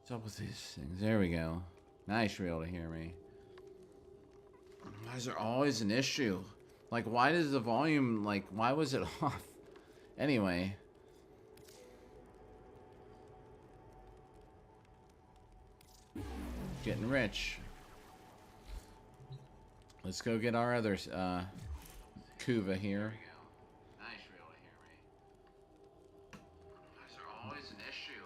What's up with these things? There we go. Now you should be able to hear me. Why is there always an issue? Like, why does the volume, like, why was it off? Anyway. Getting rich. Let's go get our other, Kuva here. Now you should be able to hear me. Why is there always an issue?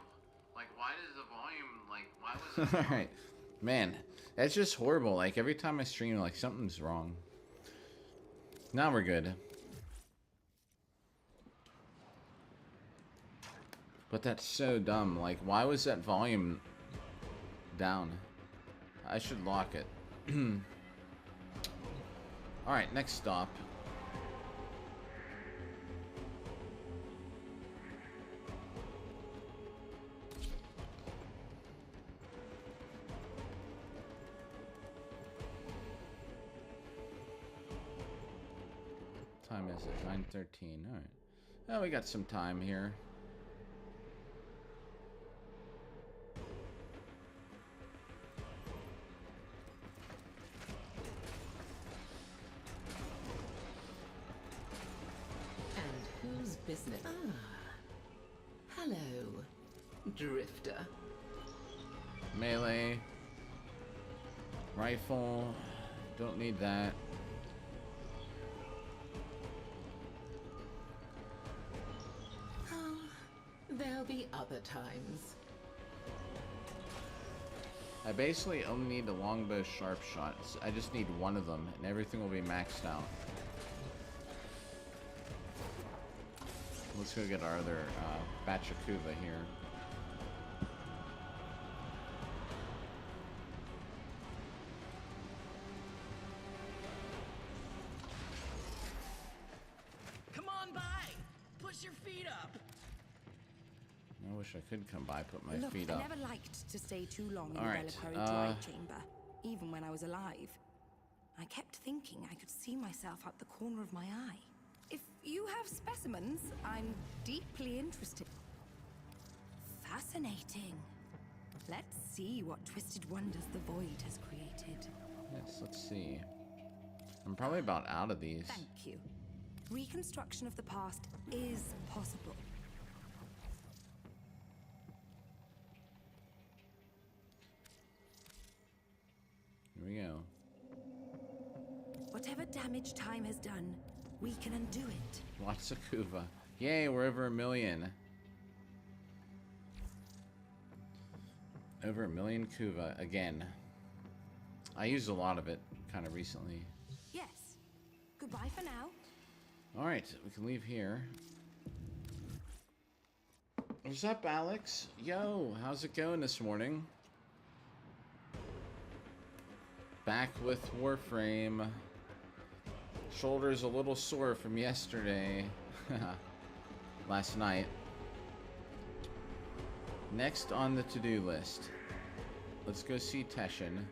Like, why does the volume, like, why was it Alright. Man, that's just horrible. Like, every time I stream, like, something's wrong. Now we're good. But that's so dumb. Like, why was that volume down? I should lock it. Alright, next stop. Time is it? 9:13. All right. Oh, we got some time here. And whose business? Ah, hello, Drifter. Melee. Rifle. Don't need that. There'll be other times. I basically only need a longbow sharp shots. I just need one of them, and everything will be maxed out. Let's go get our other batch of Kuva here. Come on by! Push your feet up! I wish I could come by, put my Look, feet I up. never liked to stay too long in All the right, reliquary dry chamber, even when I was alive. I kept thinking I could see myself out the corner of my eye. If you have specimens, I'm deeply interested. Fascinating. Let's see what twisted wonders the void has created. Yes, let's see. I'm probably about out of these. Thank you. Reconstruction of the past is possible. Here we go. Whatever damage time has done, we can undo it. Lots of Kuva. Yay, we're over 1 million. Over 1 million Kuva again. I used a lot of it kind of recently. Yes. Goodbye for now. Alright, we can leave here. What's up, Alex? Yo, how's it going this morning? Back with Warframe. Shoulders a little sore from yesterday. Last night. Next on the to-do list. Let's go see Teshin.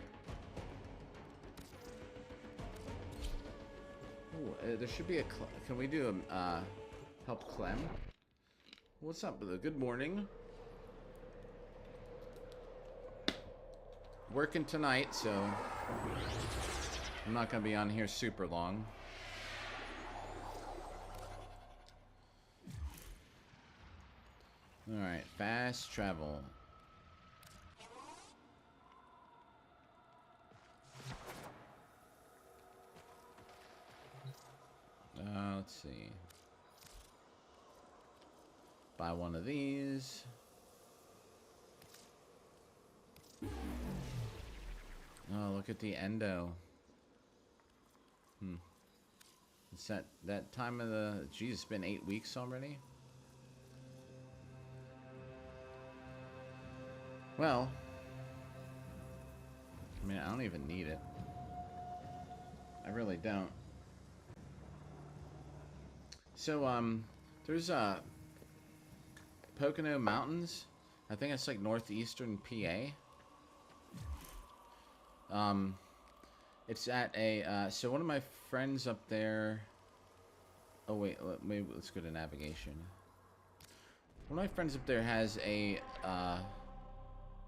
Ooh, there should be a... Can we do a help Clem? What's up, brother? Good morning. Working tonight, so I'm not gonna be on here super long. Alright, fast travel. Let's see. Buy one of these. Oh, look at the endo. It's that time of the... Geez, it's been 8 weeks already? Well... I mean, I don't even need it. I really don't. So, there's, Pocono Mountains. I think it's like northeastern PA. It's at a, so one of my friends up there... Oh, wait, maybe let's go to navigation. One of my friends up there has a,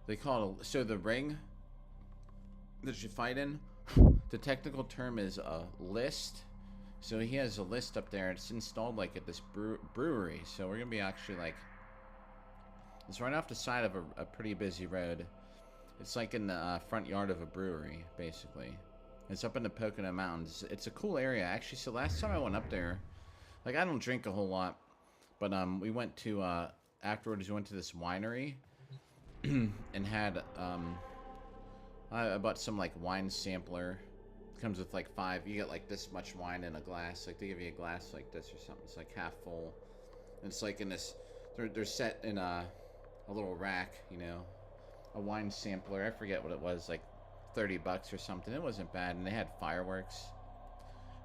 They call it so the ring that you fight in. The technical term is a list. So he has a list up there. It's installed like at this brewery. So we're gonna be actually like, it's right off the side of a pretty busy road. It's like in the front yard of a brewery, basically. It's up in the Pocono Mountains. It's a cool area, actually. So last time I went up there, like I don't drink a whole lot, but we went to afterwards. We went to this winery and had I bought some like wine sampler. It comes with like 5. You get like this much wine in a glass. Like they give you a glass like this or something. It's like half full. And it's like in this. They're set in a little rack, you know, a wine sampler. I forget what it was, like $30 or something. It wasn't bad, and they had fireworks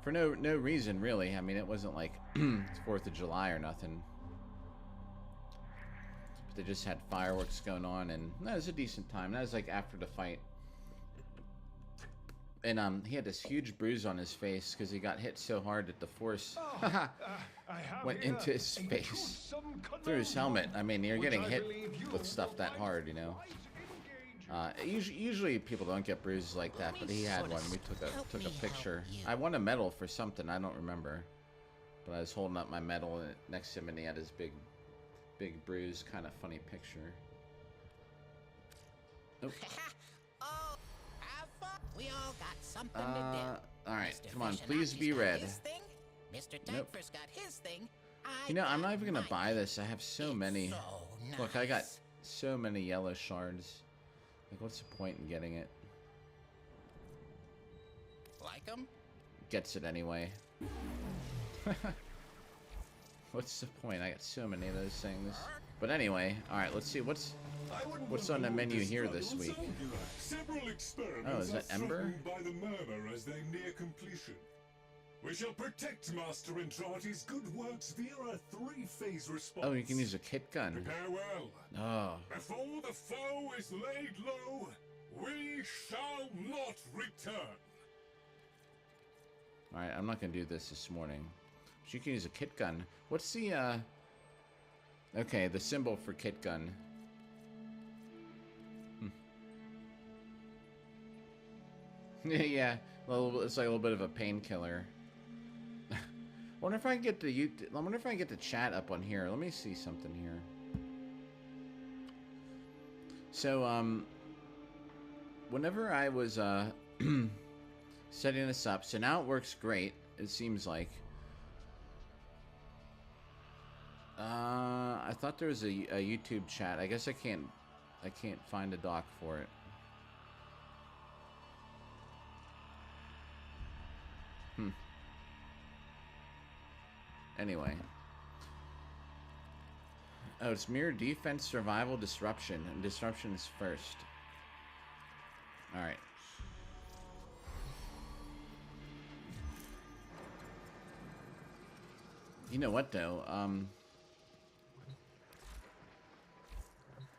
for no reason really. I mean, it wasn't like 4th of July or nothing. But they just had fireworks going on, and that was a decent time. That was like after the fight. And he had this huge bruise on his face because he got hit so hard that the force went into his face through his helmet. I mean, you're getting hit with stuff that hard, you know. Usually people don't get bruises like that, but he had one. We took a picture. I won a medal for something, I don't remember. But I was holding up my medal next to him, and he had his big bruise, kind of funny picture. Oh. We all got something to do. Alright, come on, please be red. Mr. Nope. Tagford's got his thing. You know, I'm not even gonna buy this. I have so many. So Look, I got so many yellow shards. Like, what's the point in getting it? Like him? Gets it anyway. What's the point? I got so many of those things. But anyway, alright, let's see what's on the menu here this week. Oh, is that Ember? By the murmur as they near completion. We shall protect Master Entrati's good works via a 3-phase response. Oh, you can use a kit gun. Prepare well. Oh. Before the foe is laid low, we shall not return. Alright, I'm not gonna do this morning. But you can use a kit gun. What's the, okay, the symbol for kit gun. Yeah, it's like a little bit of a painkiller. I wonder if I can get the chat up on here. Let me see something here. So, whenever I was setting this up, so now it works great. It seems like. I thought there was a YouTube chat. I guess I can't find a doc for it. Anyway. Oh, it's mirror defense, survival, disruption. And disruption is first. Alright. You know what though?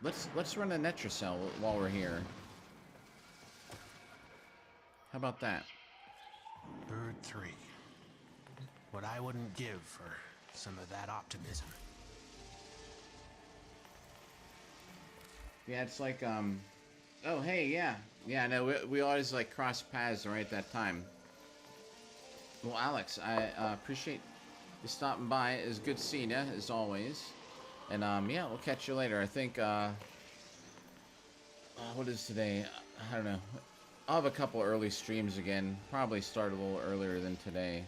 Let's run a Netracell while we're here. How about that? Bird 3. What I wouldn't give for some of that optimism. Yeah, it's like, oh, hey, yeah. Yeah, no, we always, like, cross paths right at that time. Well, Alex, I appreciate you stopping by. It was good seeing you, as always. And, yeah, we'll catch you later. I think, what is today? I don't know. I'll have a couple early streams again. Probably start a little earlier than today.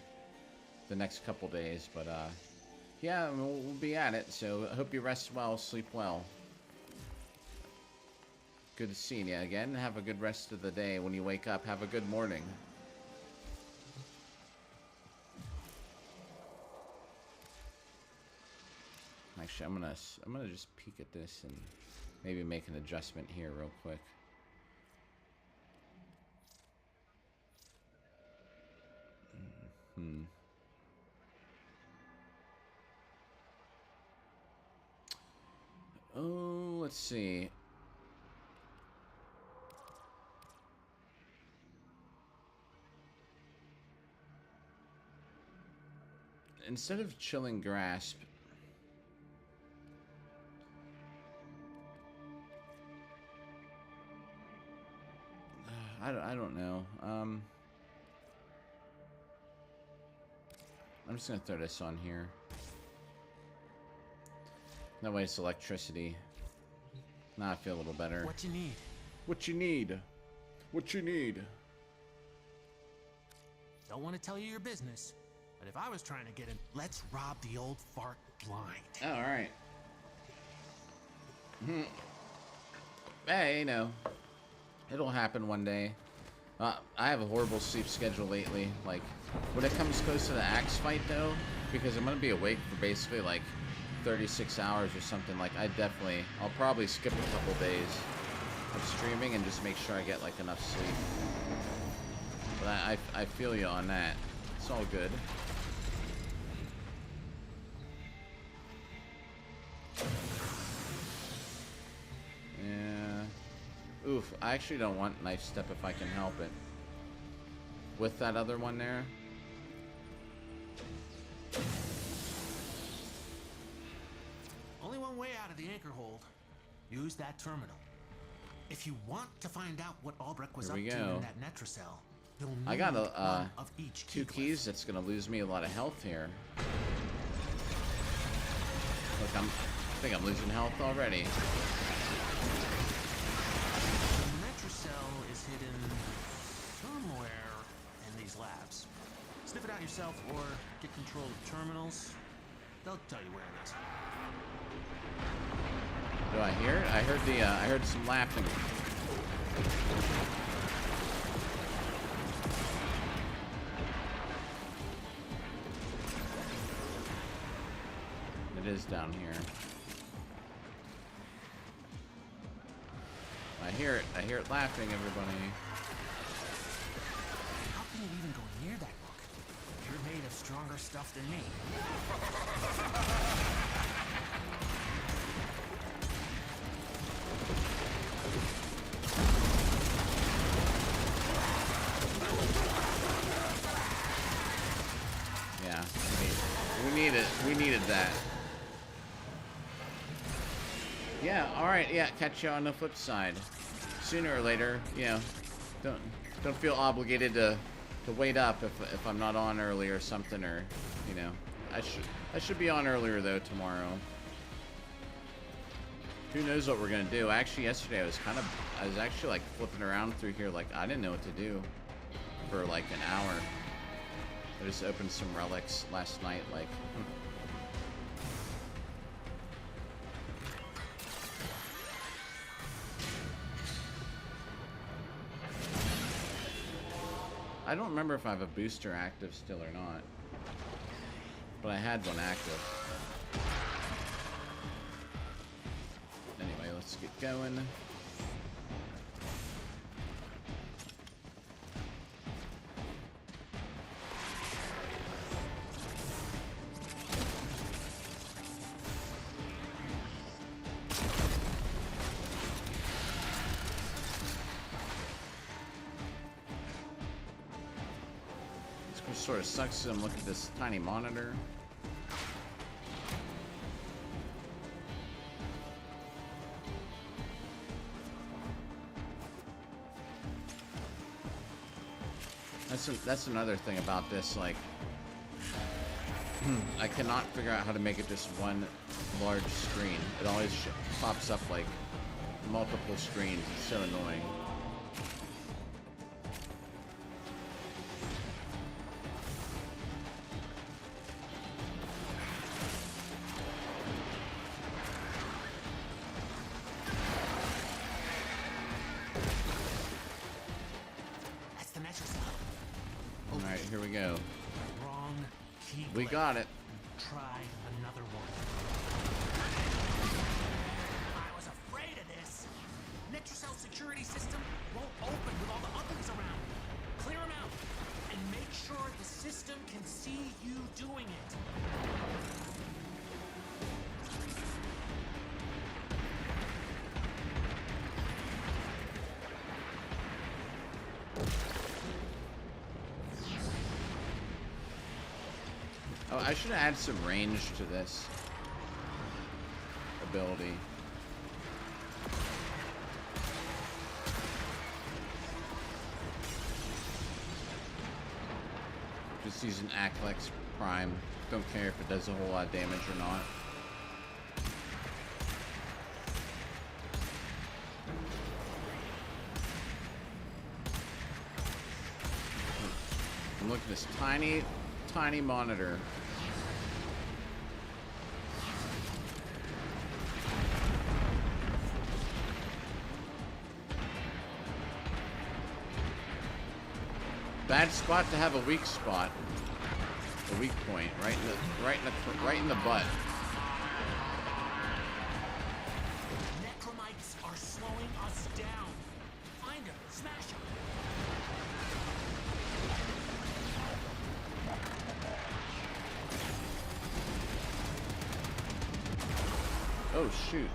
The next couple days, but yeah, we'll be at it. So I hope you rest well, sleep well. Good seeing you again. Have a good rest of the day. When you wake up, have a good morning. Actually, I'm gonna just peek at this and maybe make an adjustment here real quick. Oh, let's see. Instead of Chilling Grasp, I don't know. I'm just gonna throw this on here. That way it's electricity. Now I feel a little better. What you need? What you need? What you need? Don't want to tell you your business, but if I was trying to get in, let's rob the old fart blind. Oh, all right. Hey, you know, it'll happen one day. I have a horrible sleep schedule lately. Like, when it comes close to the axe fight, though, because I'm gonna be awake for basically like 36 hours or something. Like, I'll probably skip a couple days of streaming and just make sure I get like enough sleep. But I feel you on that. It's all good. Yeah. Oof, I actually don't want knife step if I can help it. With that other one there. Only one way out of the anchor hold. Use that terminal. If you want to find out what Albrecht was up to in that Netracell, you'll need I got one of each two keys that's gonna lose me a lot of health here. Look, I think I'm losing health already. The Netracell is hidden somewhere in these labs. Sniff it out yourself or get control of terminals. They'll tell you where it is. Do I hear it? I heard some laughing. It is down here. I hear it laughing, everybody. How can you even go near that book? You're made of stronger stuff than me. Yeah, we needed that. Yeah, alright, yeah, catch you on the flip side. Sooner or later, you know, don't feel obligated to wait up if I'm not on early or something, or, you know. I should be on earlier though tomorrow. Who knows what we're gonna do? Actually, yesterday I was actually like flipping around through here, like I didn't know what to do for like an hour. I just opened some relics last night, like. I don't remember if I have a booster active still or not, but I had one active. Anyway, let's get going. Sort of sucks to look at this tiny monitor. That's another thing about this, like I cannot figure out how to make it just one large screen. It always pops up like multiple screens. It's so annoying. Here we go. Wrong key. We got it. Try another one. I was afraid of this. Netracell security system won't open with all the others around. Clear them out and make sure the system can see you doing it. Oh, I should add some range to this ability. Just using Aklex Prime. Don't care if it does a whole lot of damage or not. And look at this tiny, tiny monitor. Bad spot to have a weak spot, a weak point, right in the butt. Necromites are slowing us down. Find them, smash them. Oh shoot.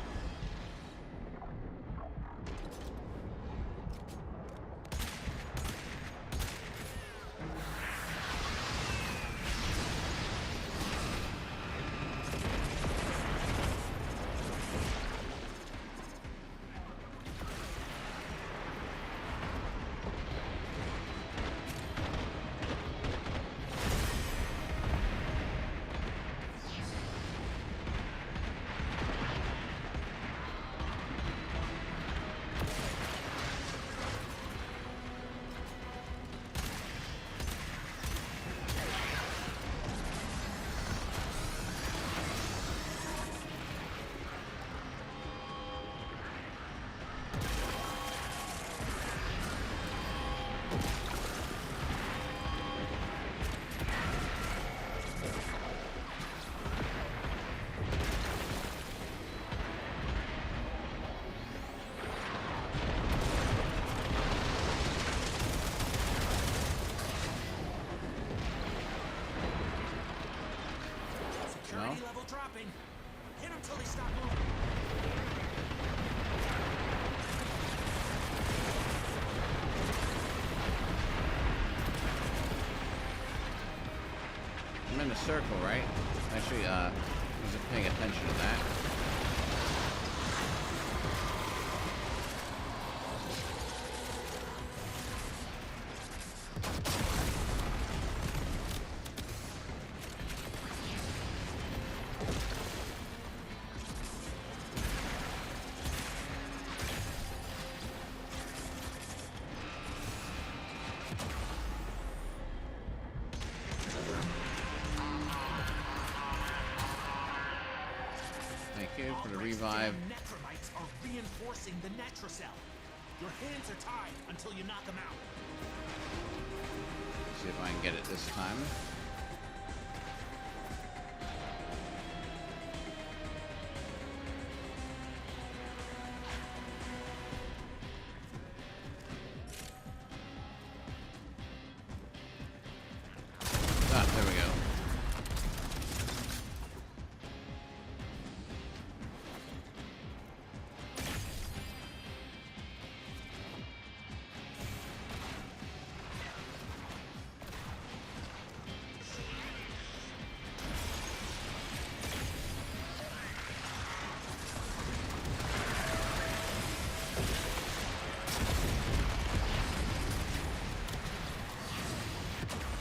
Security level dropping. Hit them till they stop moving. I'm in a circle, right? Actually, wasn't paying attention to that. Thank you for the revive. Necromites are reinforcing the Netrocell. Your hands are tied until you knock them out. See if I can get it this time. Ah, there we go.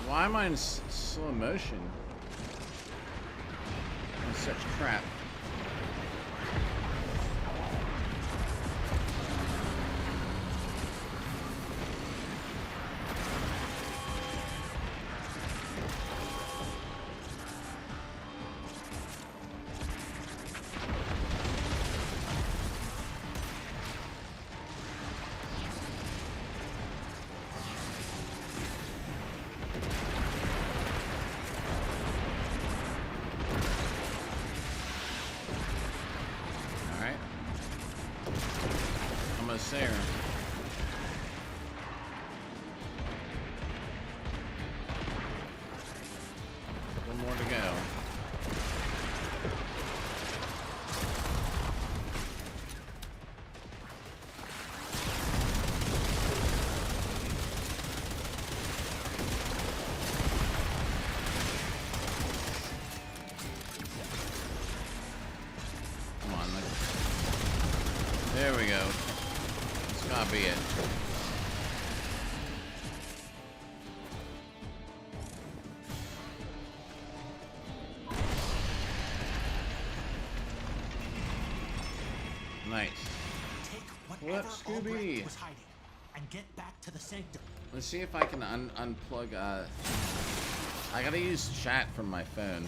Why am I in slow motion? That's such crap. Almost there. One more to go. Come on, there we go. That's gotta be it. Nice. Take What whatever up, Scooby? Albrecht was hiding and get back to the sanctum. Let's see if I can unplug. I gotta use chat from my phone,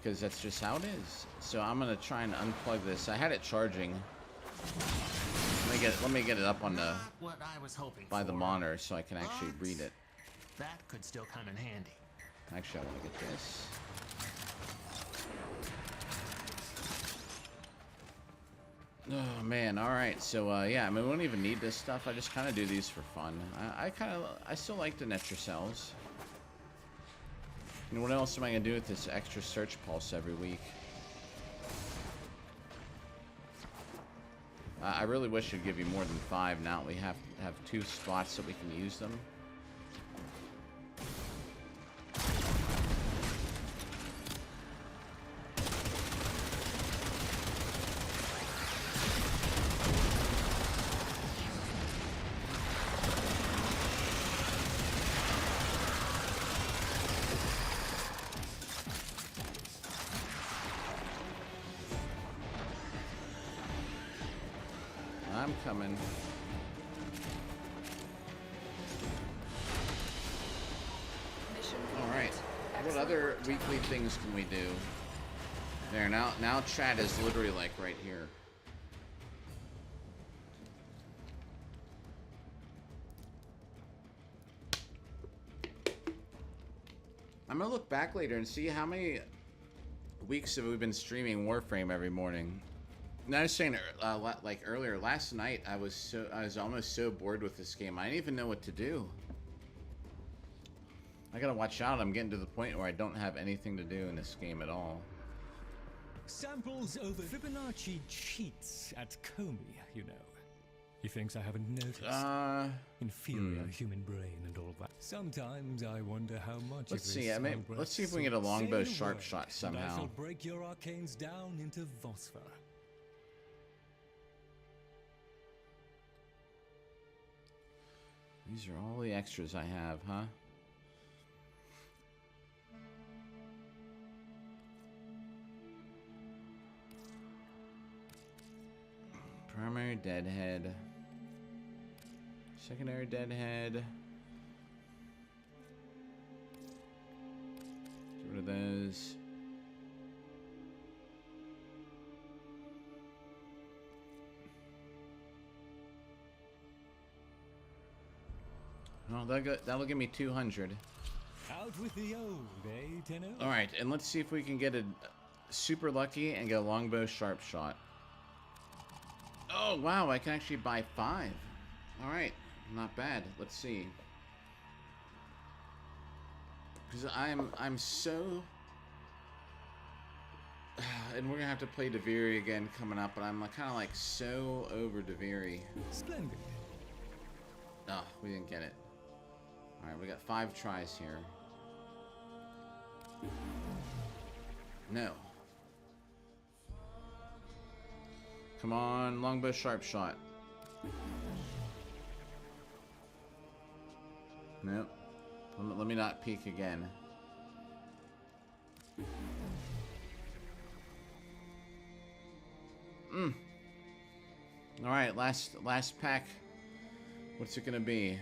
because that's just how it is. So I'm gonna try and unplug this. I had it charging. Let me get it up on the Not what I was hoping by for. the monitor so I can actually read it. That could still come in handy. Actually, I want to get this. Oh man! All right. So yeah, I mean, we don't even need this stuff. I just kind of do these for fun. I still like the Netra cells. You know, what else am I gonna do with this extra search pulse every week? I really wish it'd give you more than 5. Now we have 2 spots that we can use them. I'm coming. Alright. What other weekly things can we do? There, now chat is literally like right here. I'm gonna look back later and see how many weeks have we been streaming Warframe every morning. And I was saying, like earlier, last night I was almost so bored with this game. I didn't even know what to do. I gotta watch out. I'm getting to the point where I don't have anything to do in this game at all. Samples over Fibonacci cheats at Comey, you know. He thinks I haven't noticed. Inferior human brain and all that. Sometimes I wonder how much. Let's see. Let's see if we can get a longbow sharp shot somehow. I shall break your arcanes down into phosphor. These are all the extras I have, huh? Primary deadhead. Secondary deadhead. Get rid of those. Oh, that'll give me 200. Out with the old, eh, Tenno? Alright, and let's see if we can get a super lucky and get a longbow sharp shot. Oh, wow, I can actually buy 5. Alright, not bad. Let's see. Because I'm so... And we're gonna have to play Deviri again coming up, but I'm kind of like so over Deviri. Splendid. Oh, we didn't get it. Alright, we got 5 tries here. No. Come on, longbow sharp shot. Nope. Let me not peek again. Alright, last pack. What's it gonna be?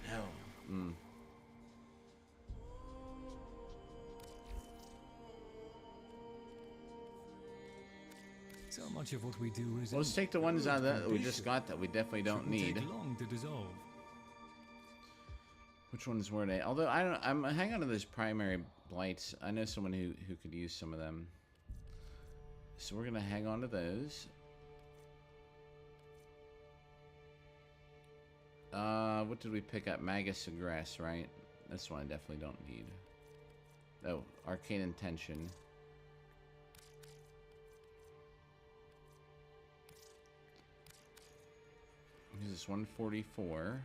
Hell. So much of what we do is. Let's take the ones out of that we just got that we definitely don't need. Take long to dissolve. Which ones were they? Although I'm hanging on to those primary blights. I know someone who could use some of them. So we're gonna hang on to those. What did we pick up? Magus of Grass, right? This one I definitely don't need. Oh, Arcane Intention. This is 144.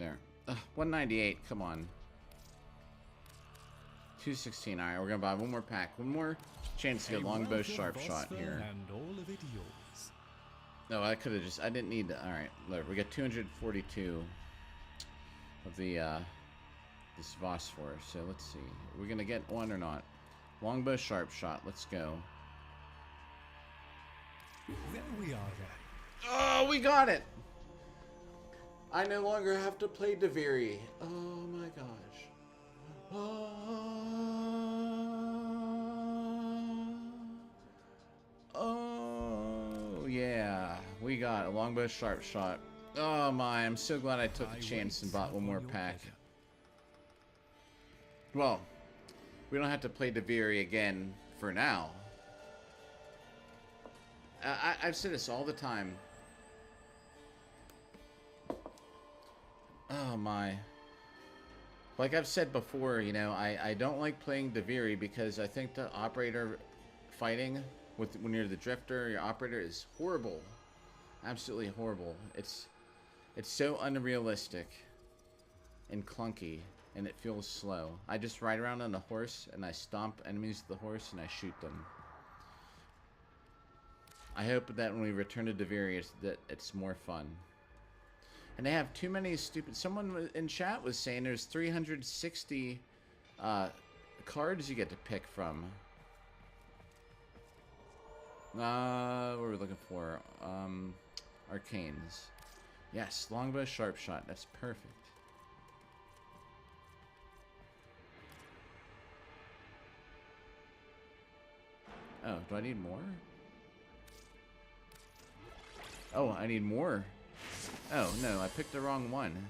There. 198, come on. 216, alright, we're gonna buy one more pack. One more chance to get longbow sharp shot here. And all of it yours. No, I could have just, I didn't need to, alright, look, we got 242 of the, this phosphor, so let's see. We're gonna get one or not. Longbow sharp shot, let's go. There we are then. Oh, we got it! I no longer have to play Deviri. Oh my gosh. Oh, yeah. We got a longbow sharp shot. Oh my, I'm so glad I took the chance and bought one more pack. Well, we don't have to play Deviri again for now. I've said this all the time. Oh my. Like I've said before, you know, I don't like playing Deviri because I think the operator fighting with when you're the drifter, your operator is horrible. Absolutely horrible. It's so unrealistic and clunky, and it feels slow. I just ride around on a horse and I stomp enemies with the horse and I shoot them. I hope that when we return to Deviri, it's more fun. And they have too many stupid... Someone in chat was saying there's 360 cards you get to pick from. What are we looking for? Arcanes. Yes, longbow sharp shot. That's perfect. Oh, do I need more? Oh, I need more. Oh, no, I picked the wrong one.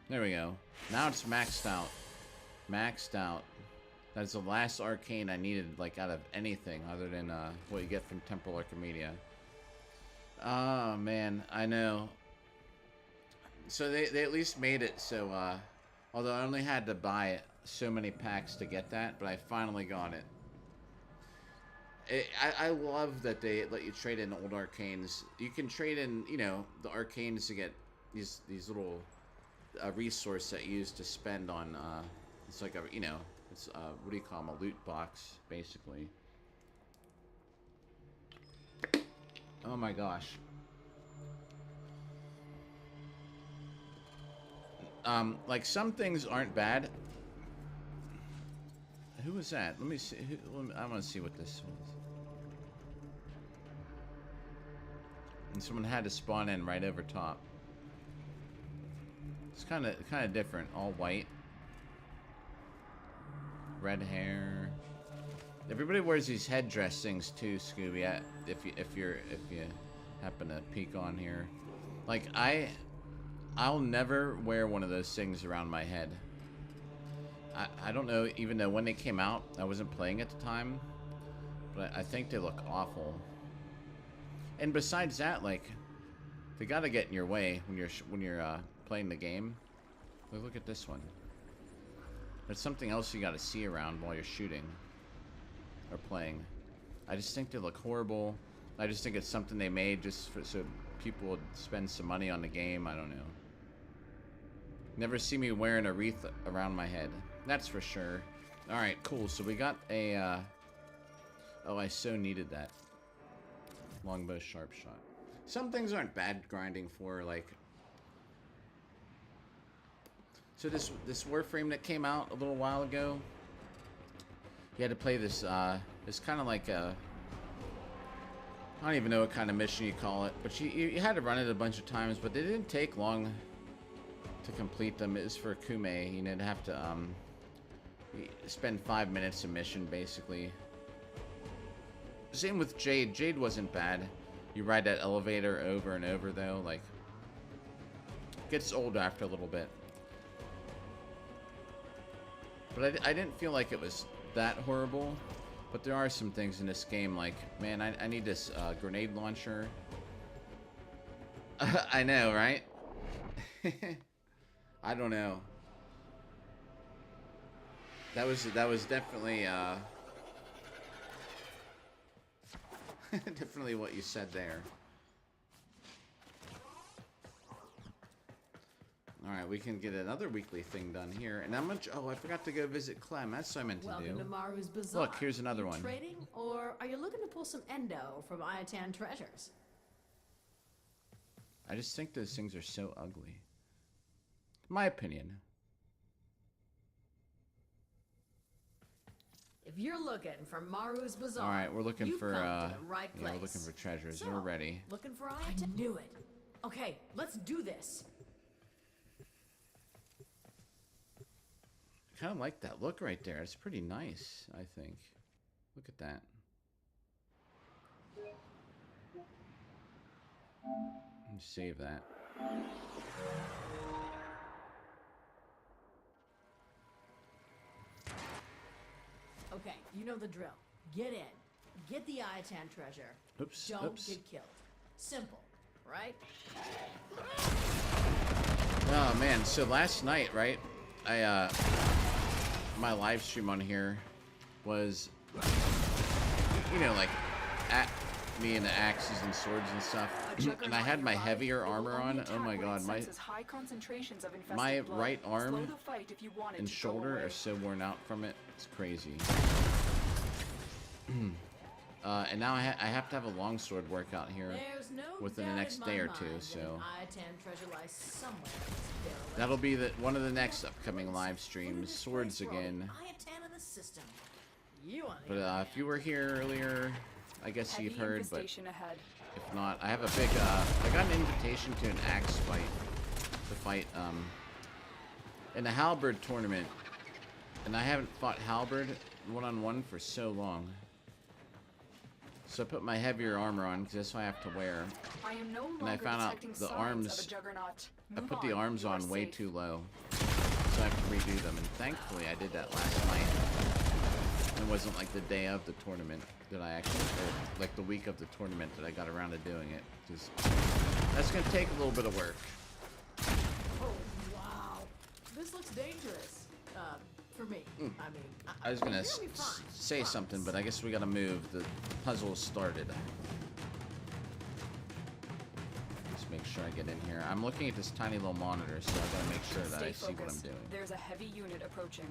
There we go. Now it's maxed out. Maxed out. That's the last arcane I needed, like, out of anything other than what you get from Temporal Archimedia. Oh, man, I know. So they at least made it so, although I only had to buy so many packs to get that, but I finally got it. I love that they let you trade in old arcanes. You can trade in, you know, the arcanes to get these little resource that you use to spend on, it's like a, you know, it's, what do you call them, a loot box, basically. Oh my gosh. Like, some things aren't bad. Who was that? Let me see. I want to see what this was. And someone had to spawn in right over top. It's kind of different. All white, red hair. Everybody wears these headdress things too, Scooby. If you happen to peek on here, like I'll never wear one of those things around my head. I don't know, even though when they came out, I wasn't playing at the time, but I think they look awful. And besides that, like, they gotta get in your way when you're playing the game. Look at this one. There's something else you gotta see around while you're shooting or playing. I just think they look horrible. I just think it's something they made just so people would spend some money on the game. I don't know. Never see me wearing a wreath around my head. That's for sure. Alright, cool. So we got a, oh, I so needed that. Longbow sharp shot. Some things aren't bad grinding for, like... So this Warframe that came out a little while ago, you had to play this, it's kind of like a... I don't even know what kind of mission you call it, but you had to run it a bunch of times, but they didn't take long to complete them. It was for Kume. You know, to have to spend 5 minutes a mission, basically. Same with Jade. Jade wasn't bad. You ride that elevator over and over, though. Like, gets old after a little bit. But I didn't feel like it was that horrible. But there are some things in this game, like, man, I need this grenade launcher. I know, right? I don't know. That was definitely Definitely what you said there. Alright, we can get another weekly thing done here. And how much... Oh, I forgot to go visit Clem. That's what I meant to Welcome do. to Maru's Bazaar. Look, here's another You one. Trading, or are you looking to pull some endo from Iatan treasures? I just think those things are so ugly. My opinion. If you're looking for Maru's Bazaar, Alright, we're looking you've for, come to the right yeah, place. we're looking for treasures. So, We're ready. Looking for Iatan? I knew it. Okay, let's do this. I kind of like that look right there. It's pretty nice, I think. Look at that. Let me save that. Okay, you know the drill. Get in. Get the Iatan treasure. Oops, Don't oops. get killed. Simple, right? Oh man, so last night, right? My live stream on here was, you know, like at me and the axes and swords and stuff, and I had my heavier armor on. Oh my god, my right arm and shoulder are so worn out from it. It's crazy. And now I have to have a longsword workout here There's no within the doubt next in day my or two, mind so that an Iatan treasure lies somewhere in this derelict. that'll be one of the next upcoming live streams. Swords again. Iatan in the system. You on But the if you were here earlier, I guess you've heard, but ahead. if not, I have a big, I got an invitation to an axe fight, to fight, in a halberd tournament, and I haven't fought halberd one-on-one for so long. So I put my heavier armor on, because that's what I have to wear. I am no And I found out the arms, I put the arms on way too low, so I have to redo them, and thankfully I did that last night. It wasn't like the day of the tournament that I actually, or like the week of the tournament that I got around to doing it. Because that's going to take a little bit of work. Oh, wow. This looks dangerous. For me. I mean, I was going to you'll be fine. say something, but I guess we got to move. The puzzle started. Just make sure I get in here. I'm looking at this tiny little monitor, so I got to make sure that I see what I'm doing. There's a heavy unit approaching.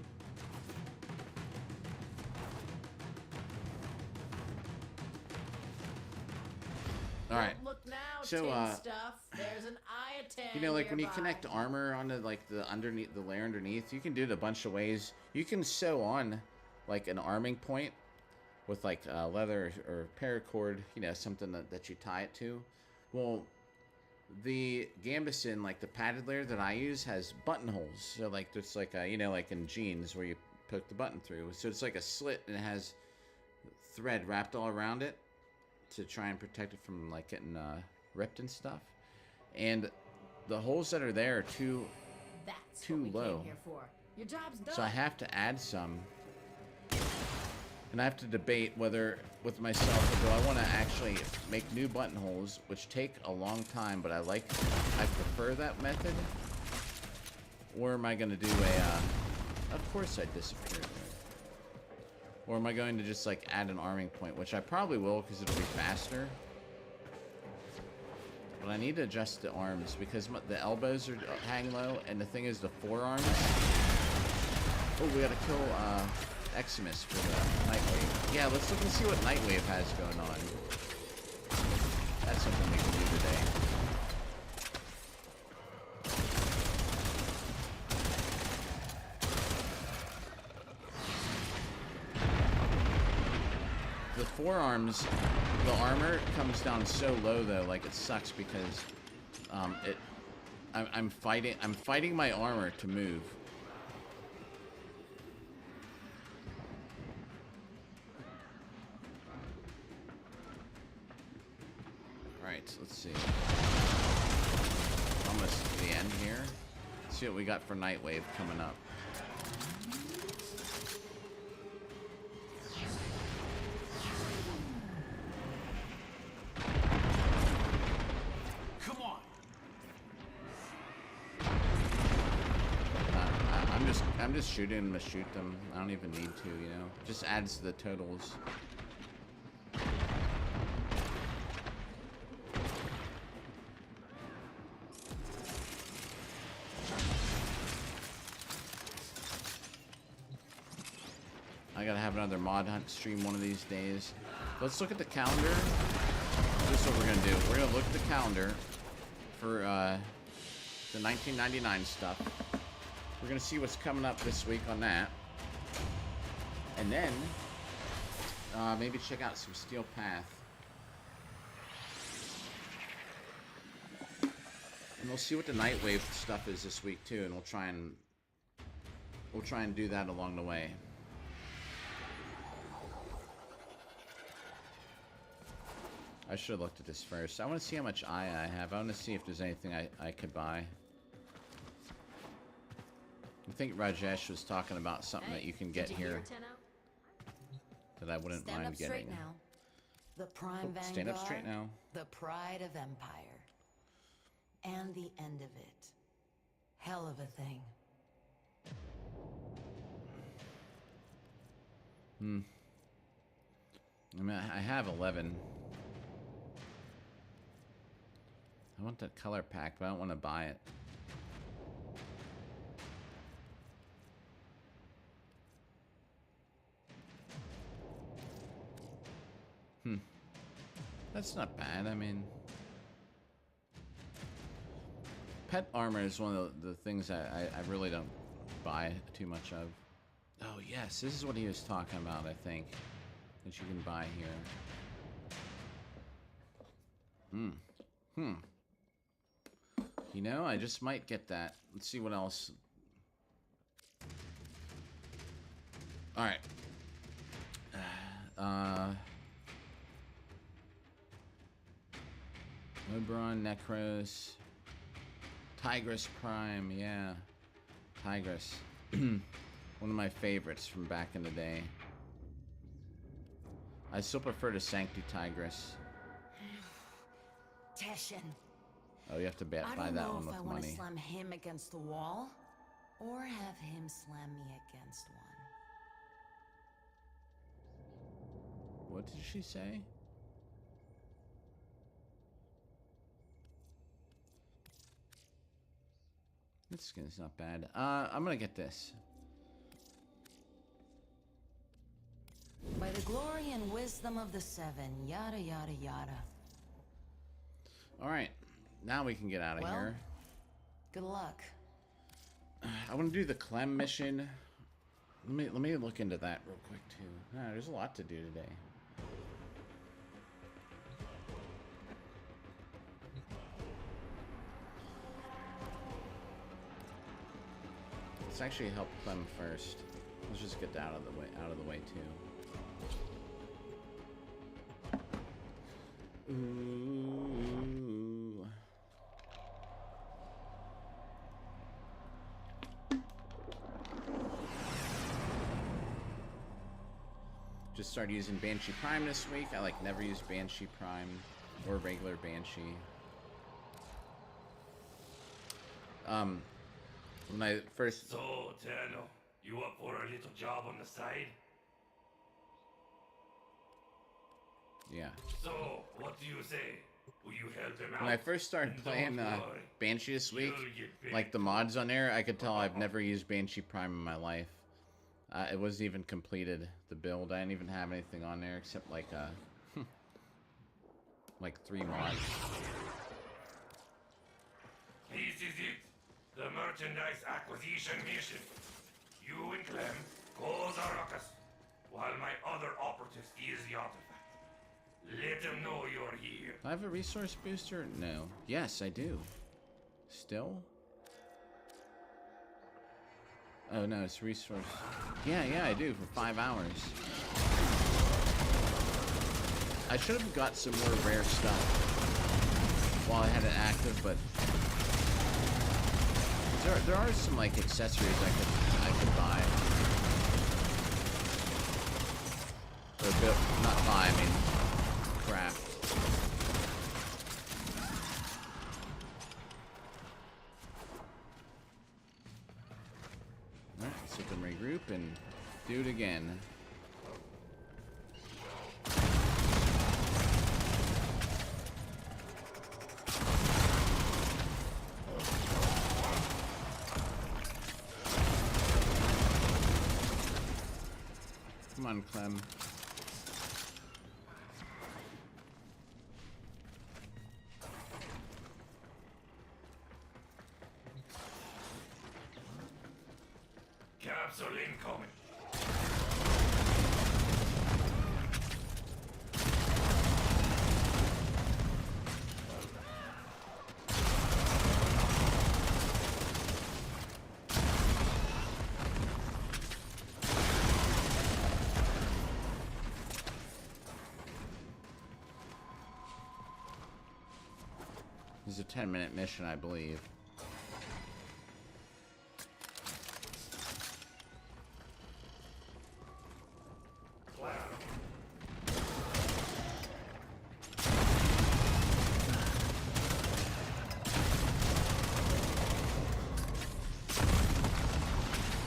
Alright. Don't look now, So, tin stuff. There's an Iatan You know, like when you nearby. connect armor onto like the layer underneath, you can do it a bunch of ways. You can sew on like an arming point with like leather or paracord, you know, something that you tie it to. Well, the Gambeson, like the padded layer that I use, has buttonholes. So like it's like you know, like in jeans where you poke the button through. So it's like a slit and it has thread wrapped all around it to try and protect it from like getting ripped and stuff. And the holes that are there are too That's too what we low. Came here for. Your job's done. So I have to add some. And I have to debate whether with myself, do I want to actually make new buttonholes, which take a long time, but I prefer that method, or am I going to do a? Of course I disappeared. Or am I going to just like add an arming point, which I probably will because it'll be faster. But I need to adjust the arms because the elbows are hang low, and the thing is the forearms. Oh, we gotta kill Eximus for the Nightwave. Yeah, let's look and see what Nightwave has going on. That's something we can do today. The forearms, the armor comes down so low though, like it sucks because I'm fighting my armor to move. Alright, let's see. Almost to the end here. Let's see what we got for Nightwave coming up. Come on. I'm just shooting them to shoot them. I don't even need to, you know. Just adds to the totals. mod hunt stream one of these days. Let's look at the calendar. This is what we're gonna do. We're gonna look at the calendar for the 1999 stuff. We're gonna see what's coming up this week on that, and then maybe check out some Steel Path. And we'll see what the Nightwave stuff is this week too, and we'll try and do that along the way. I should have looked at this first. I want to see how much I have. I want to see if there's anything I could buy. I think Rajesh was talking about something that you can get here that I wouldn't Stand mind up straight getting. now. The Prime Vanguard. Stand up straight now. The pride of Empire. And the end of it. Hell of a thing. I mean, I have 11. I want that color pack, but I don't want to buy it. That's not bad. I mean, pet armor is one of the things I really don't buy too much of. Oh yes, this is what he was talking about, I think, that you can buy here. You know, I just might get that. Let's see what else. Alright. Oberon, Necros, Tigress Prime, yeah. Tigress. One of my favorites from back in the day. I still prefer the Sancti Tigress. Teshin. Oh, you have to buy that one with I don't know if I want money. to slam him against the wall, or have him slam me against one. What did she say? This skin's not bad. I'm gonna get this. By the glory and wisdom of the Seven, yada yada yada. Alright, now we can get out of Well, here. Good luck. I want to do the Clem mission. Let me look into that real quick too. There's a lot to do today. Let's actually help Clem first. Let's just get that out of the way too. Ooh. Just started using Banshee Prime this week. I never used Banshee Prime or regular Banshee. When I first... So, Tenno, you up for a little job on the side? Yeah. So, what do you say? Will you help him out? When I first started And playing don't worry, Banshee this week, you'll get paid. like the mods on there, I could tell I've never used Banshee Prime in my life. It wasn't even completed, the build. I didn't even have anything on there except like 3 mods. This is it. The merchandise acquisition mission. You and Clem cause a ruckus, while my other operative steals the artifact. Let them know you're here. Do I have a resource booster? No. Yes, I do. Still? Oh no, it's resource. Yeah, I do for 5 hours. I should have got some more rare stuff while I had it active, but there are some accessories I could buy. Or not buy, I mean craft. Alright, so we can regroup and do it again. Come on, Clem. Capsule incoming. This is a 10-minute mission, I believe.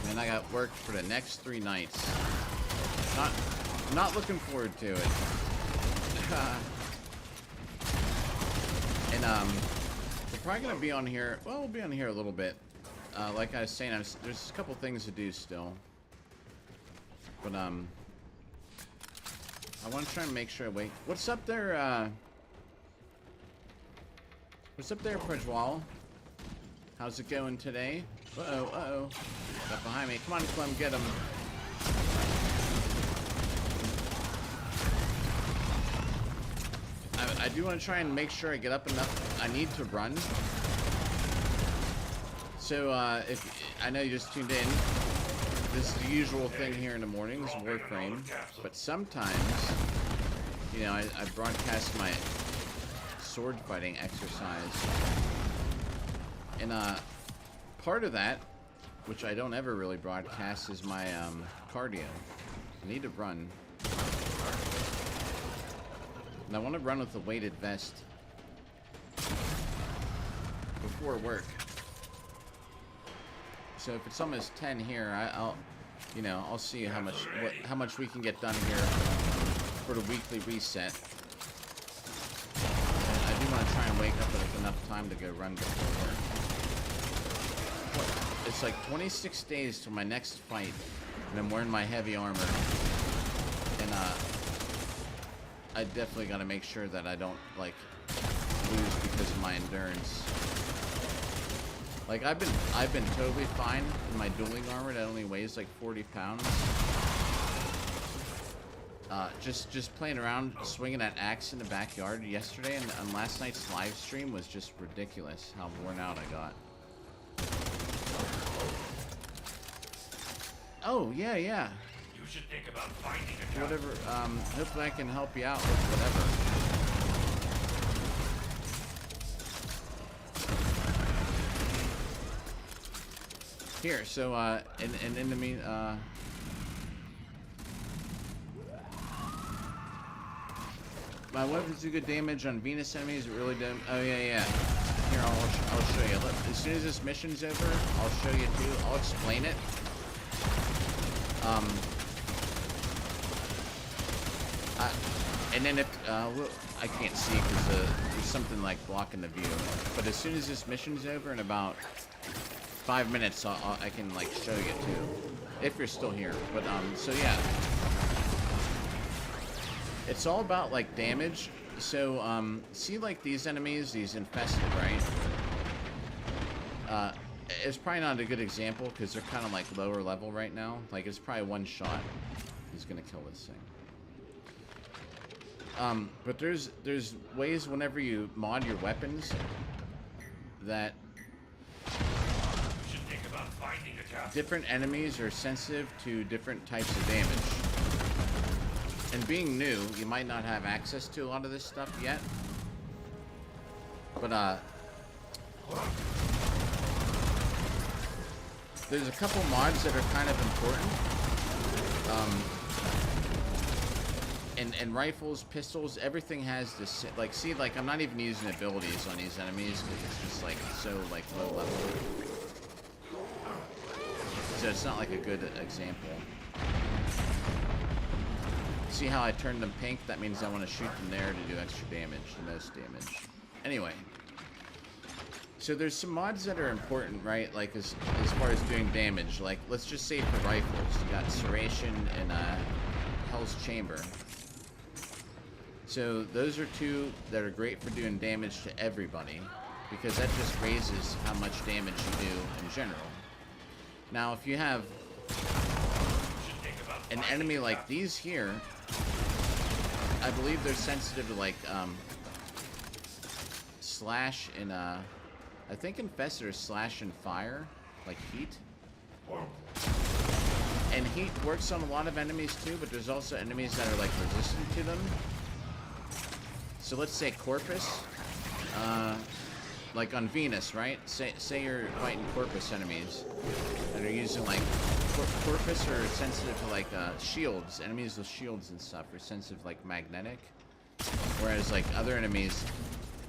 And I got work for the next 3 nights. Not looking forward to it. And we're probably gonna be on here. Well, we'll be on here a little bit. Like I was saying, there's a couple things to do still. But I want to try and make sure I wait. What's up there? What's up there, Prajwal? How's it going today? Uh-oh, uh-oh. Got behind me. Come on, Clem, get him. I do want to try and make sure I get up enough. I need to run. So, if I know you just tuned in, this is the usual thing here in the mornings, Warframe. But sometimes, you know, I broadcast my sword fighting exercise. And part of that, which I don't ever really broadcast, is my cardio. I need to run. And I want to run with a weighted vest before work. So if it's almost 10 here, I'll see how much we can get done here for the weekly reset. And I do want to try and wake up with enough time to go run before work. It's like 26 days till my next fight, and I'm wearing my heavy armor. And I definitely got to make sure that I don't like lose because of my endurance. Like I've been totally fine in my dueling armor that only weighs like 40 pounds. Just playing around, swinging that axe in the backyard yesterday, and on last night's live stream was just ridiculous how worn out I got. Oh yeah. You should think about finding a Whatever. Hopefully I can help you out with whatever. Here, so and in the mean my weapons do good damage on Venus enemies. It really do. Oh yeah. Here, I'll show you. As soon as this mission's over, I'll show you too. I'll explain it. And then if I can't see because there's something like blocking the view. But as soon as this mission's over, in about 5 minutes, I can like show you too, if you're still here. But so yeah, it's all about like damage. So see like these enemies, these infested, right? It's probably not a good example because they're kind of like lower level right now. Like it's probably one shot he's gonna kill this thing. But there's ways whenever you mod your weapons that different enemies are sensitive to different types of damage. And being new, you might not have access to a lot of this stuff yet. But there's a couple mods that are kind of important. And rifles, pistols, everything has this, like, see, like, I'm not even using abilities on these enemies because it's just, like, so, like, low level. So it's not, like, a good example. See how I turned them pink? That means I want to shoot them there to do extra damage, the most damage. Anyway. So there's some mods that are important, right? Like, as far as doing damage. Like, let's just say for rifles, you got serration and, Hell's Chamber. So those are two that are great for doing damage to everybody, because that just raises how much damage you do in general. Now, if you have an enemy like these here, I believe they're sensitive to like slash and I think infested are slash and fire, like heat. And heat works on a lot of enemies too, but there's also enemies that are like resistant to them. So let's say Corpus, like on Venus, right? Say you're fighting Corpus enemies that are using like Corpus are sensitive to like shields. Enemies with shields and stuff are sensitive to like magnetic, whereas like other enemies,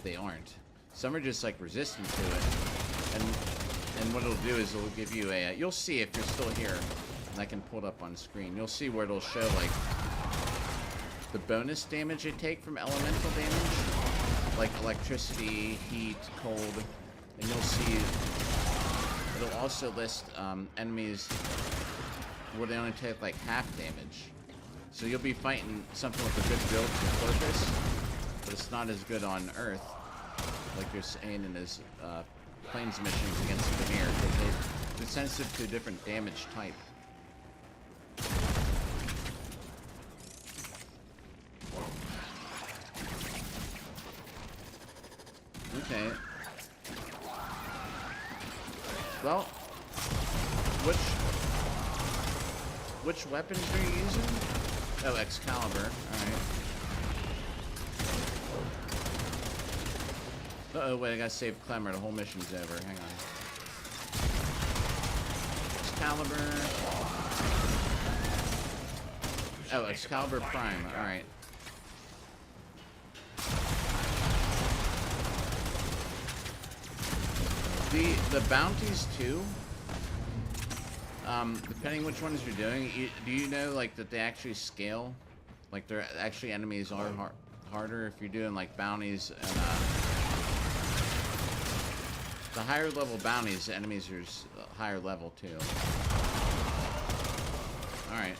they aren't. Some are just like resistant to it, and what it'll do is it'll give you a. You'll see if you're still here, and I can pull it up on screen. You'll see where it'll show like the bonus damage you take from elemental damage, like electricity, heat, cold, and you'll see it'll also list enemies where they only take like half damage. So you'll be fighting something with a good build for Corpus, but it's not as good on Earth, like you're saying in his planes missions against Veneer, because they're sensitive to a different damage type. Okay. Well, which weapons are you using? Oh, Excalibur. Alright. Uh-oh, wait, I gotta save Clemmer. The whole mission's over. Hang on. Excalibur. Oh, Excalibur Prime. Alright. The bounties too, depending which ones you're doing, do you know like that they actually scale? Like they're actually enemies are harder if you're doing like bounties, and the higher level bounties, the enemies are higher level too. All right.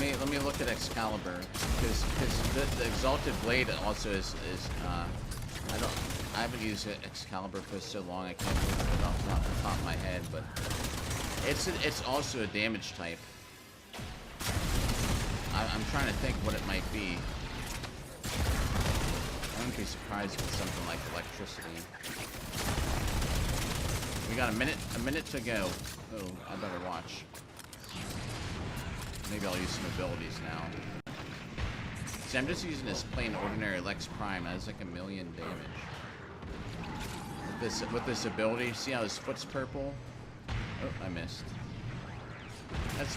Let me look at Excalibur, because the Exalted Blade also is I haven't used Excalibur for so long I can't remember it off the top of my head, but it's also a damage type. I'm trying to think what it might be. I wouldn't be surprised if it's something like electricity. We got a minute to go. Oh, I better watch. Maybe I'll use some abilities now. See, I'm just using this plain ordinary Lex Prime. That has like 1 million damage. With this ability, see how his foot's purple? Oh, I missed.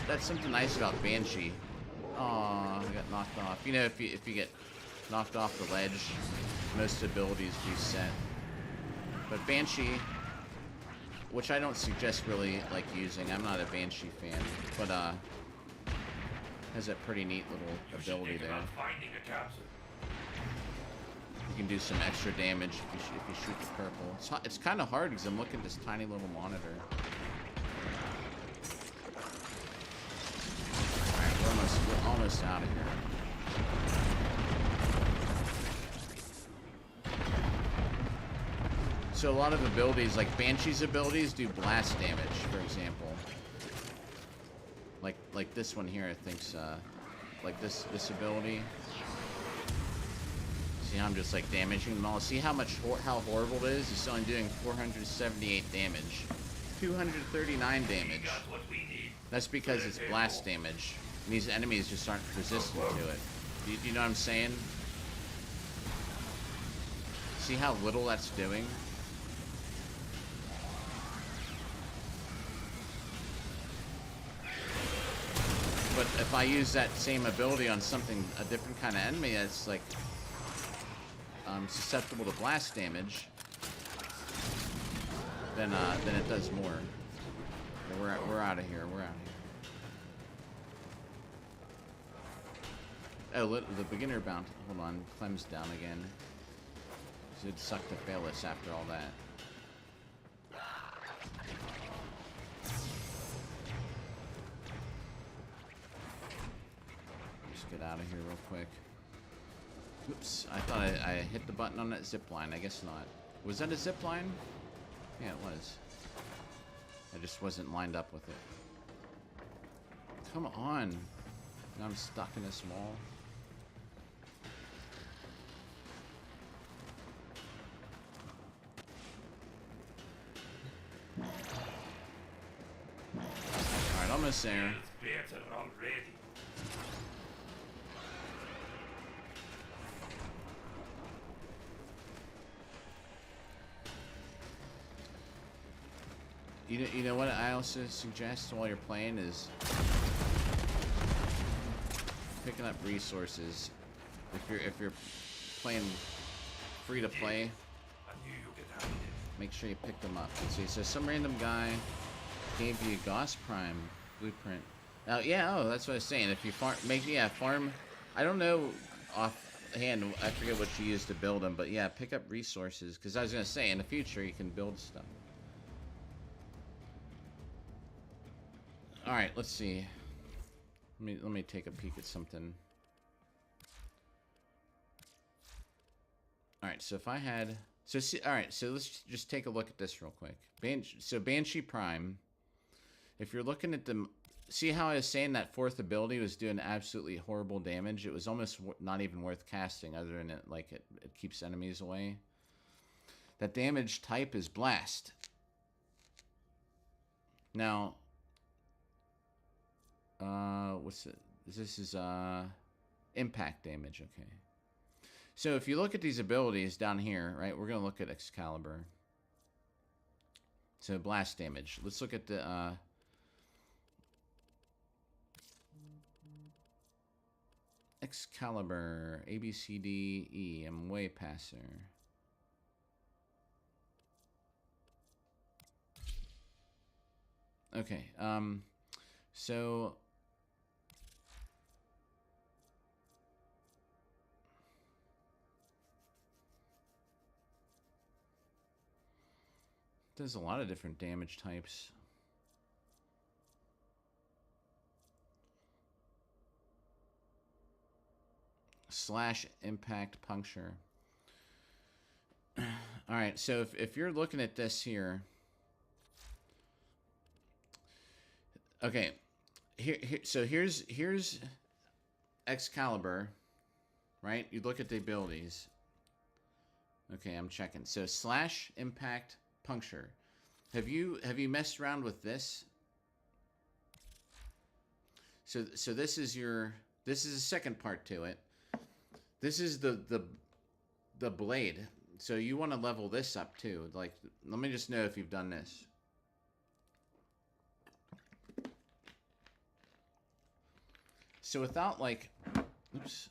That's something nice about Banshee. Aw, I got knocked off. You know, if you get knocked off the ledge, most abilities reset. But Banshee, which I don't suggest really like using. I'm not a Banshee fan, but has a pretty neat little ability there. You can do some extra damage if you shoot the purple. It's kind of hard because I'm looking at this tiny little monitor. Alright, we're almost out of here. So a lot of abilities, like Banshee's abilities, do blast damage, for example. Like this one here, I think's like this ability. See how I'm just like damaging them all. See how horrible it is? It's only doing 478 damage, 239 damage. That's because it's blast damage. And these enemies just aren't resistant to it. Do you know what I'm saying? See how little that's doing? But if I use that same ability on a different kind of enemy that's like susceptible to blast damage, then it does more. We're out of here. We're out of here. Oh, the beginner bounty. Hold on, Clem's down again. So it'd suck to fail us after all that. Let's get out of here real quick. Oops, I thought I hit the button on that zip line. I guess not. Was that a zip line? Yeah, it was. I just wasn't lined up with it. Come on. Now I'm stuck in this wall. Alright, almost there. It's better already. You know what I also suggest while you're playing is picking up resources. If you're playing free to play, make sure you pick them up. Let's see, so some random guy gave you a Gauss Prime blueprint. Now, yeah, oh, that's what I was saying. If you farm. I don't know offhand. I forget what you use to build them, but yeah, pick up resources. Because I was gonna say in the future you can build stuff. All right, let's see. Let me take a peek at something. All right, so if I had all right, so let's just take a look at this real quick. Banshee Prime. If you're looking at the, see how I was saying that fourth ability was doing absolutely horrible damage? It was almost not even worth casting, other than it keeps enemies away. That damage type is Blast. Now, what's it? This is impact damage. Okay. So if you look at these abilities down here, right? We're gonna look at Excalibur. So blast damage. Let's look at the Excalibur. A, B, C, D, E. I'm way past there. Okay. So there's a lot of different damage types. Slash, impact, puncture. All right, so if you're looking at this here, okay, so here's Excalibur, right? You look at the abilities. Okay, I'm checking. So slash, impact, puncture. Have you messed around with this? So this is the second part to it. This is the blade. So you want to level this up too. Like, let me just know if you've done this. So without like, oops.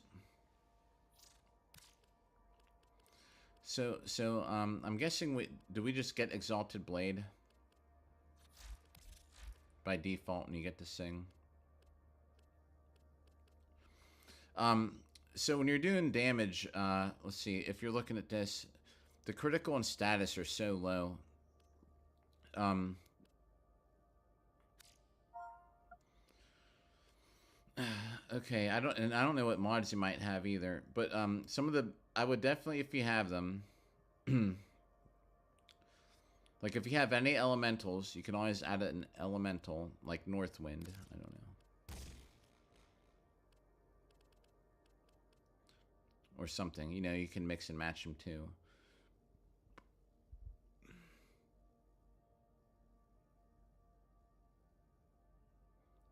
So I'm guessing do we just get Exalted Blade by default and you get to sing? So when you're doing damage, let's see, if you're looking at this, the critical and status are so low. Okay, I don't know what mods you might have either, but some of the, I would definitely, if you have them, like if you have any elementals, you can always add an elemental, like Northwind, I don't know. Or something, you know, you can mix and match them too.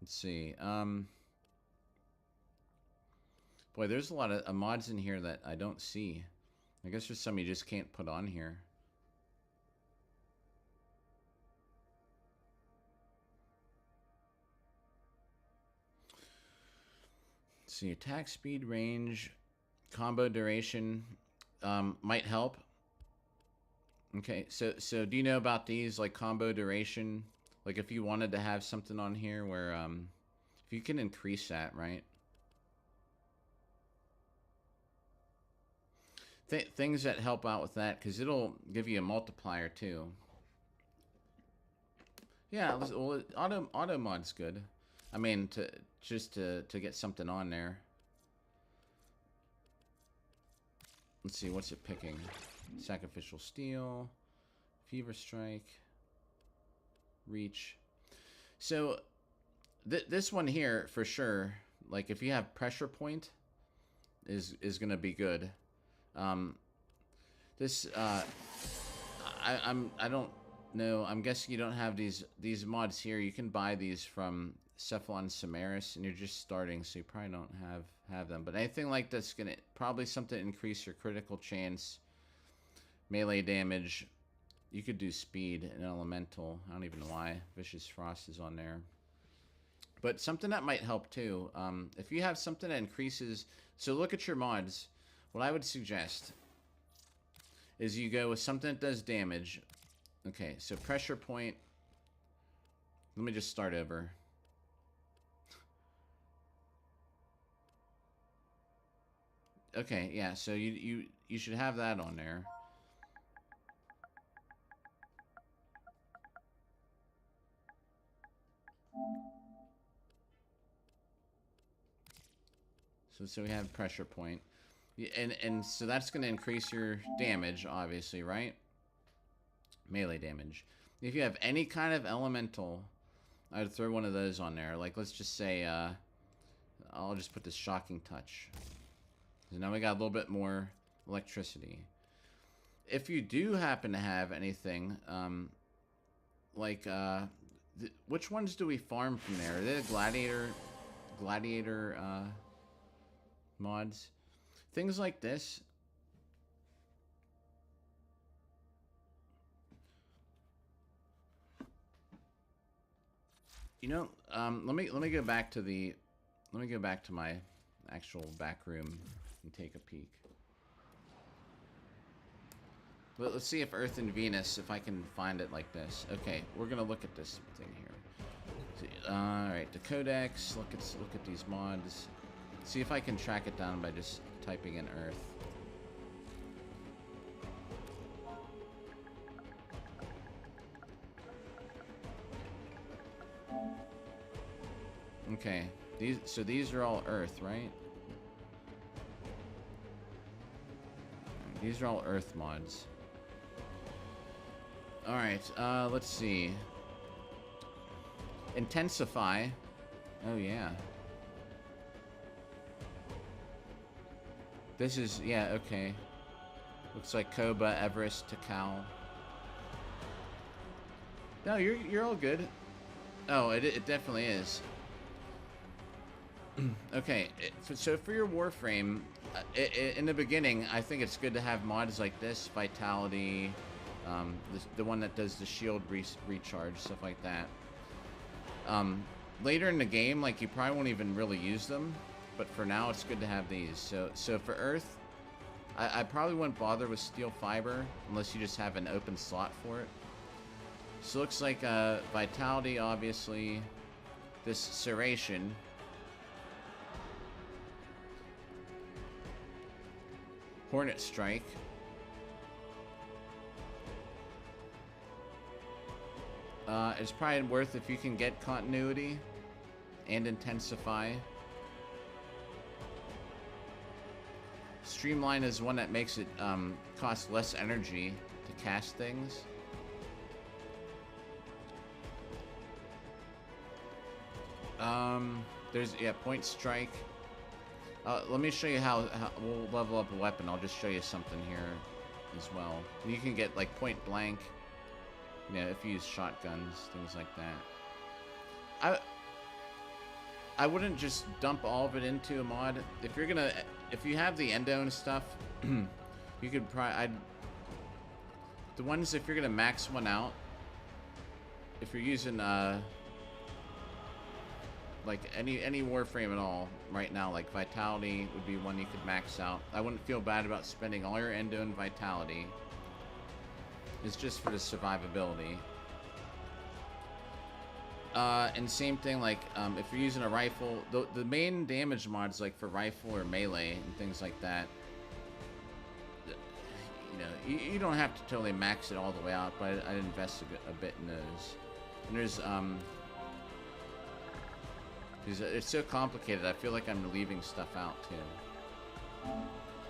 Let's see. Boy, there's a lot of mods in here that I don't see. I guess there's some you just can't put on here. Let's see, attack speed, range, combo duration might help. Okay, so do you know about these, like combo duration? Like if you wanted to have something on here where if you can increase that, right? Things that help out with that, because it'll give you a multiplier too. Yeah, well, auto mod's good. I mean, to get something on there. let's see, what's it picking? Sacrificial Steel, Fever Strike, Reach. So this one here for sure, like if you have Pressure Point, is gonna be good. This I don't know. I'm guessing you don't have these mods here. You can buy these from Cephalon Samaris, and you're just starting, so you probably don't have them. But anything like that's gonna probably something to increase your critical chance, melee damage. You could do speed and elemental. I don't even know why Vicious Frost is on there. But something that might help too. If you have something that increases, so look at your mods. What I would suggest is you go with something that does damage. Okay, so Pressure Point. Let me just start over. Okay, yeah, so you should have that on there. So we have Pressure Point. And so that's going to increase your damage, obviously, right? Melee damage. If you have any kind of elemental, I'd throw one of those on there. Like, let's just say, I'll just put this Shocking Touch. So now we got a little bit more electricity. If you do happen to have anything, like, which ones do we farm from there? Are they the gladiator mods? Things like this. You know, let me go back to my actual back room and take a peek. Let's see if Earth and Venus, if I can find it like this. Okay, we're gonna look at this thing here. All right, the Codex. Look at these mods. See if I can track it down by just typing in Earth. Okay, these are all Earth, right? These are all Earth mods. All right, let's see. Intensify. Oh yeah. This is, yeah, okay. Looks like Koba, Everest, Takal. No, you're all good. Oh, it definitely is. Okay, so for your Warframe, in the beginning, I think it's good to have mods like this, Vitality, the one that does the shield recharge, stuff like that. Later in the game, like, you probably won't even really use them. But for now, it's good to have these. So for Earth, I probably wouldn't bother with Steel Fiber unless you just have an open slot for it. So it looks like Vitality, obviously. This Serration. Hornet Strike. It's probably worth if you can get Continuity and Intensify. Streamline is one that makes it cost less energy to cast things. There's, yeah, Point Strike. Let me show you how we'll level up a weapon. I'll just show you something here as well. You can get like Point Blank. You know, if you use shotguns, things like that. I wouldn't just dump all of it into a mod. If you have the Endo and stuff, you could the ones, if you're gonna max one out, if you're using like any Warframe at all right now, like Vitality would be one you could max out. I wouldn't feel bad about spending all your Endo and Vitality. It's just for the survivability. And same thing, like, if you're using a rifle, the main damage mods, like for rifle or melee and things like that, you know, you don't have to totally max it all the way out, but I'd invest a bit in those. And there's, it's so complicated, I feel like I'm leaving stuff out too.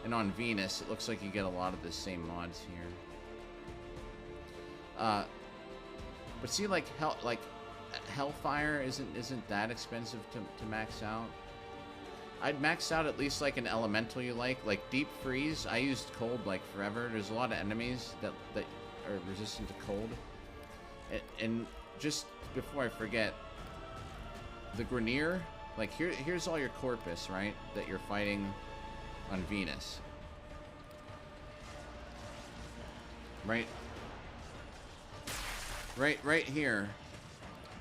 And on Venus, it looks like you get a lot of the same mods here. But see, like Hellfire isn't that expensive to max out. I'd max out at least like an elemental you like Deep Freeze. I used cold like forever. There's a lot of enemies that are resistant to cold. And just before I forget, the Grineer, like here's all your corpus, right? That you're fighting on Venus. Right here.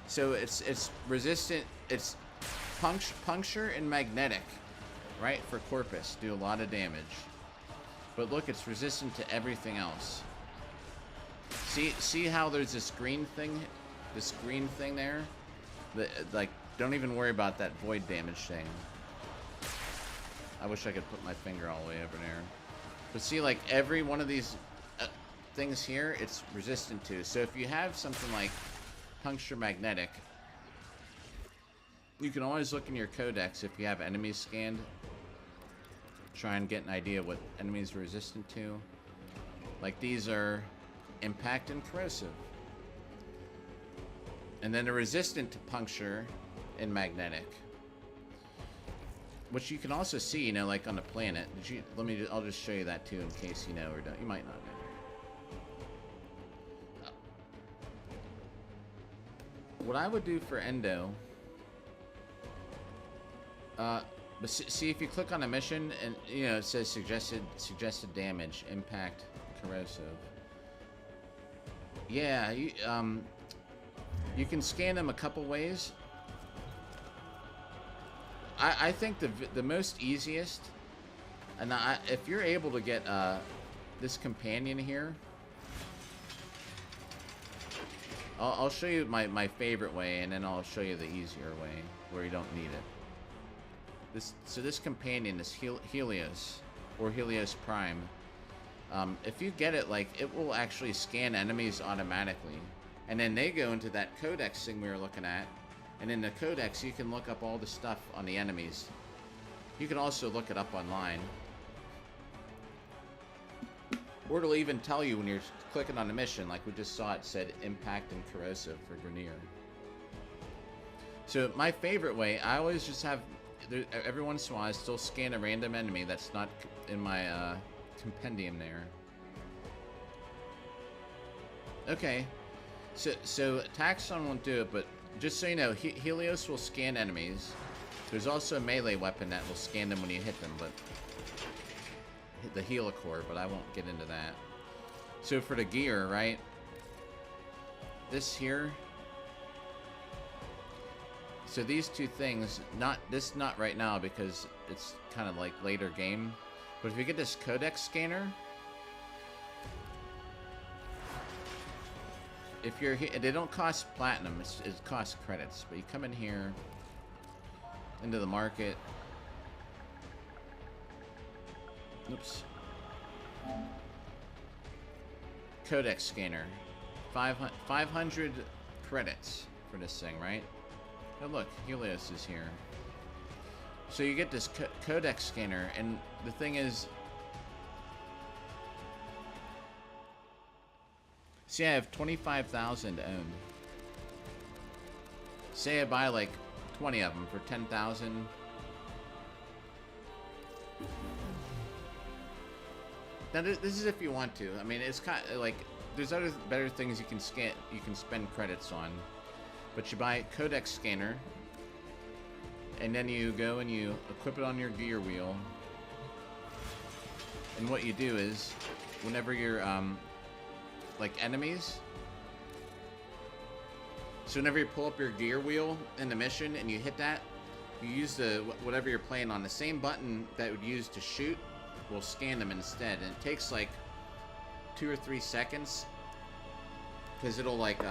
So it's resistant. It's puncture and magnetic, right? For corpus, do a lot of damage. But look, it's resistant to everything else. See how there's this green thing there? Like, don't even worry about that void damage thing. I wish I could put my finger all the way over there. But see, like, every one of these things here, it's resistant to. So if you have something like puncture magnetic, you can always look in your codex if you have enemies scanned. Try and get an idea what enemies are resistant to. Like, these are impact and corrosive. And then they're resistant to puncture and magnetic. Which you can also see, you know, like on the planet. I'll just show you that too in case you know or don't. You might not know. What I would do for Endo, but see if you click on a mission and you know it says suggested damage, impact, corrosive. Yeah, you can scan them a couple ways. I think the most easiest, and if you're able to get this companion here, I'll show you my favorite way, and then I'll show you the easier way where you don't need it. This companion, this Helios or Helios Prime, if you get it, like, it will actually scan enemies automatically, and then they go into that codex thing we were looking at, and in the codex you can look up all the stuff on the enemies. You can also look it up online, or it'll even tell you when you're clicking on the mission, like we just saw it said impact and corrosive for Grineer. So my favorite way, I always just have, every once in a while I still scan a random enemy that's not in my compendium there. Okay, so Taxon won't do it, but just so you know, Helios will scan enemies. There's also a melee weapon that will scan them when you hit them, but the Helicore, but I won't get into that. So for the gear, right? This here. So these two things, not right now because it's kind of like later game. But if you get this codex scanner, if you're here, they don't cost platinum, it costs credits. But you come in here into the market. Oops. Codex scanner. 500 credits for this thing, right? Oh look, Helios is here. So you get this codex scanner, and the thing is, see, I have 25,000 owned. Say I buy like 20 of them for 10,000. Now this is if you want to. I mean, it's kind of like there's other better things you can scan. You can spend credits on, but you buy a codex scanner, and then you go and you equip it on your gear wheel. And what you do is, whenever you're like enemies, so whenever you pull up your gear wheel in the mission and you hit that, you use the whatever you're playing on, the same button that would use to shoot. We'll scan them instead, and it takes like 2 or 3 seconds because it'll like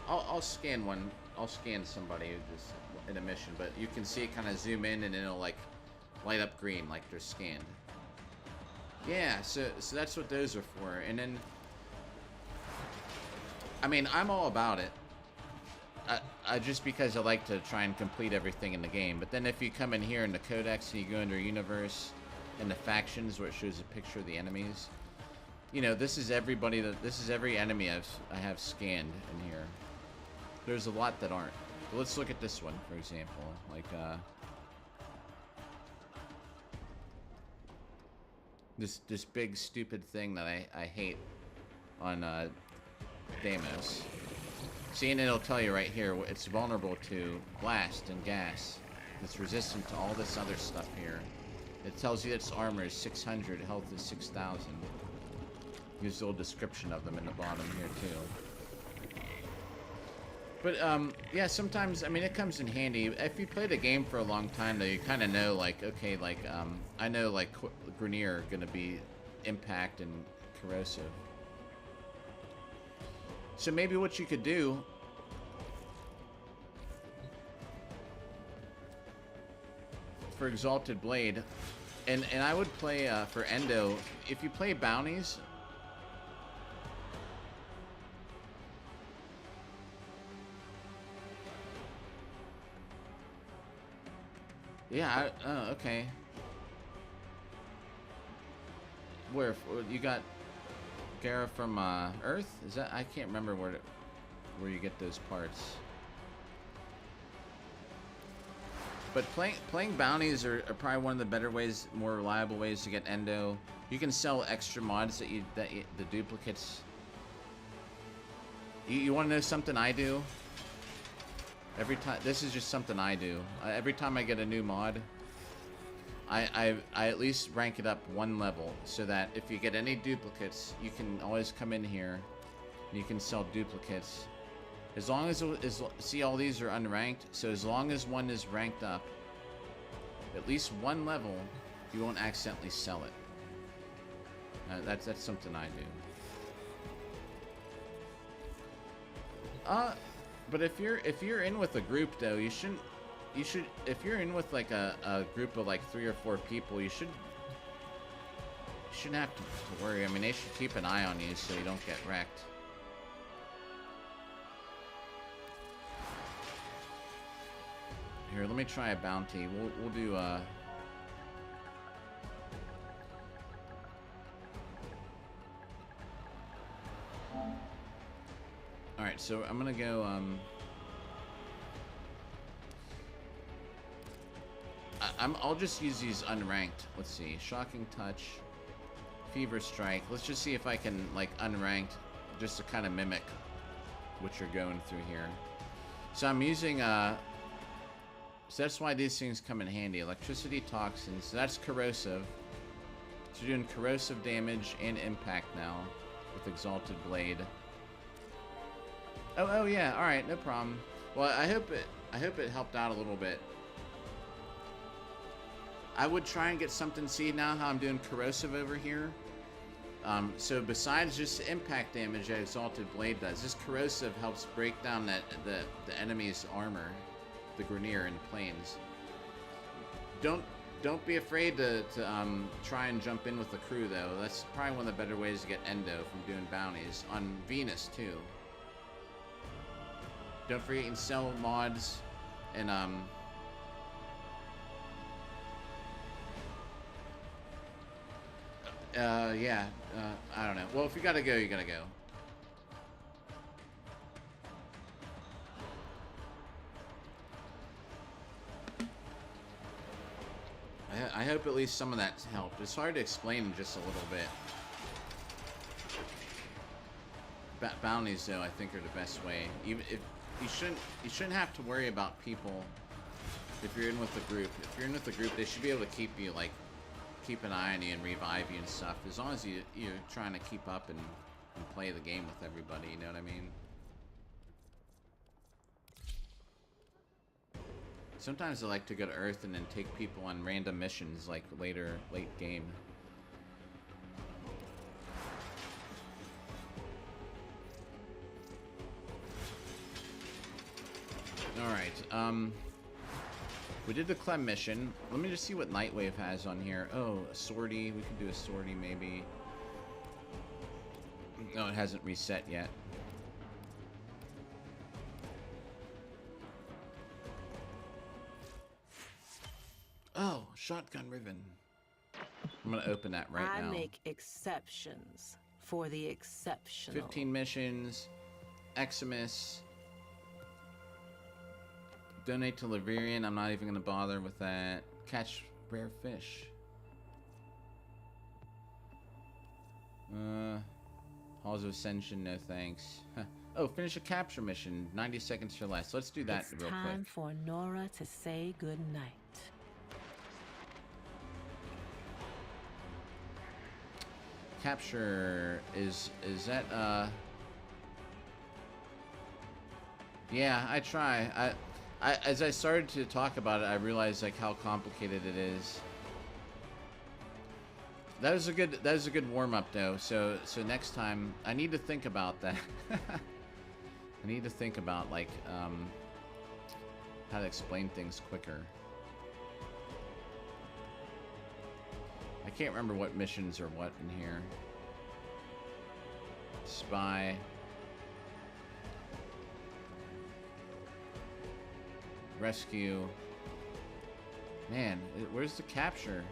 I'll scan one. I'll scan somebody just in a mission, but you can see it kind of zoom in and it'll like light up green like they're scanned. Yeah, so that's what those are for. And then I mean, I'm all about it. I just because I like to try and complete everything in the game. But then if you come in here in the codex and you go into universe, in the factions where it shows a picture of the enemies. You know, this is everybody this is every enemy I have scanned in here. There's a lot that aren't. But let's look at this one, for example. Like, this big stupid thing that I hate on Deimos. See, and it'll tell you right here, it's vulnerable to blast and gas. It's resistant to all this other stuff here. It tells you its armor is 600, health is 6,000. Gives a little description of them in the bottom here too. But yeah, sometimes, I mean, it comes in handy. If you play the game for a long time, though, you kind of know, like, okay, like, I know, like, Grenier are gonna be impact and corrosive. So maybe what you could do for Exalted Blade, and I would play for Endo, if you play bounties, yeah, oh, okay. Where you got Gara from Earth? Is that, I can't remember where you get those parts. But playing bounties are probably one of the better ways, more reliable ways to get Endo. You can sell extra mods that the duplicates. You want to know something I do? Every time, this is just something I do. Every time I get a new mod, I at least rank it up one level so that if you get any duplicates, you can always come in here and you can sell duplicates. As long as see, all these are unranked, so as long as one is ranked up at least one level, you won't accidentally sell it. That's something I do. But if you're in with a group though, you should, if you're in with like a group of like 3 or 4 people, you shouldn't have to worry. I mean, they should keep an eye on you so you don't get wrecked. Here, let me try a bounty. We'll do Alright, so I'm gonna go I'll just use these unranked. Let's see. Shocking Touch, Fever Strike. Let's just see if I can like unranked just to kind of mimic what you're going through here. So I'm using so that's why these things come in handy. Electricity Toxins, so that's corrosive. So you're doing corrosive damage and impact now with Exalted Blade. Oh yeah, alright, no problem. Well, I hope it helped out a little bit. I would try and get something, see now how I'm doing corrosive over here. So besides just the impact damage that Exalted Blade does, this corrosive helps break down the enemy's armor, the Grenier in planes. Don't be afraid to try and jump in with the crew though. That's probably one of the better ways to get Endo from doing bounties on Venus too. Don't forget you can sell mods and yeah, I don't know. Well, if you gotta go, you gotta go. I hope at least some of that's helped. It's hard to explain in just a little bit. Bounties, though, I think are the best way. Even if you shouldn't have to worry about people if you're in with the group. If you're in with the group, they should be able to keep you, like, keep an eye on you and revive you and stuff. As long as you're trying to keep up and play the game with everybody, you know what I mean? Sometimes I like to go to Earth and then take people on random missions, like late game. Alright, we did the Clem mission. Let me just see what Nightwave has on here. Oh, a sortie. We could do a sortie, maybe. No, it hasn't reset yet. Oh, Shotgun Riven. I'm gonna open that right now. I make exceptions for the exceptional. 15 missions. Eximus. Donate to Laverian. I'm not even gonna bother with that. Catch rare fish. Halls of Ascension, no thanks. Huh. Oh, finish a capture mission. 90 seconds or less. Let's do that real quick. It's time for Nora to say goodnight. Capture is that yeah, I try. I as I started to talk about it, I realized like how complicated it is. That was a good warm up though. So next time I need to think about that. I need to think about like how to explain things quicker. I can't remember what missions are what in here. Spy. Rescue. Man, where's the capture?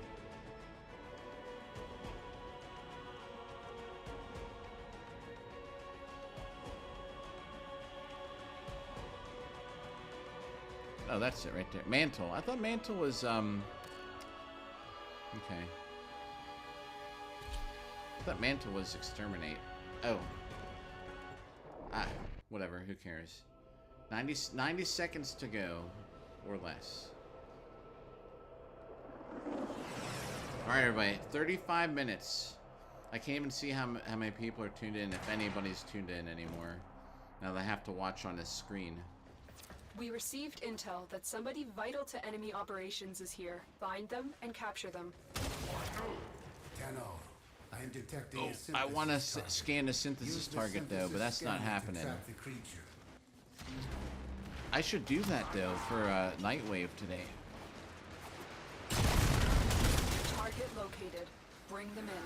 Oh, that's it right there. Mantle. I thought Mantle was, okay. I thought Mantle was Exterminate. Oh. Ah, whatever. Who cares? 90 seconds to go. Or less. Alright, everybody. 35 minutes. I can't even see how many people are tuned in, if anybody's tuned in anymore. Now they have to watch on this screen. We received intel that somebody vital to enemy operations is here. Find them and capture them. Tenno, I am detecting Oh, I want to scan the synthesis target though, but that's not happening. I should do that though for Nightwave today. Target located. Bring them in.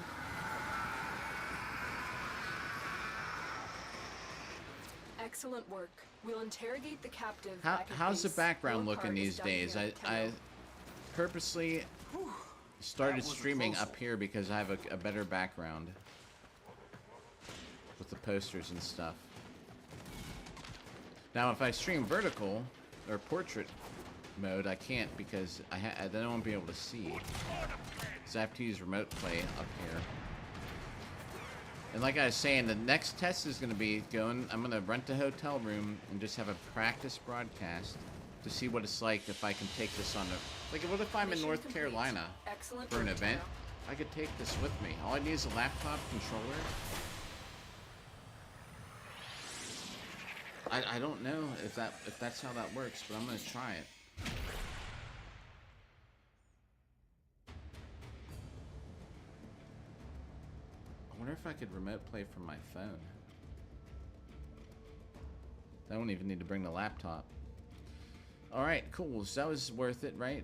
Excellent work. We'll interrogate the captive. How's the background looking these days? I purposely started streaming up here because I have a better background with the posters and stuff. Now, if I stream vertical or portrait mode, I can't because then I won't be able to see. So I have to use remote play up here. And like I was saying, the next test is going to be I'm going to rent a hotel room and just have a practice broadcast to see what it's like if I can take this on a... Like, what if I'm in North Carolina for an event? I could take this with me. All I need is a laptop controller. I don't know if that's how that works, but I'm going to try it. I wonder if I could remote play from my phone. I don't even need to bring the laptop. Alright, cool. So that was worth it, right?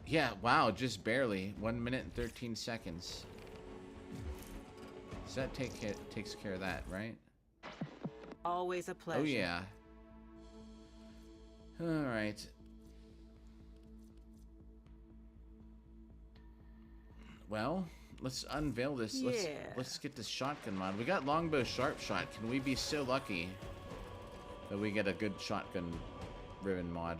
Yeah, wow, just barely. 1 minute and 13 seconds. So that takes care of that, right? Always a pleasure. Oh, yeah. Alright. Well... Let's unveil this. Yeah. Let's get this shotgun mod. We got longbow sharp shot. Can we be so lucky that we get a good shotgun ribbon mod?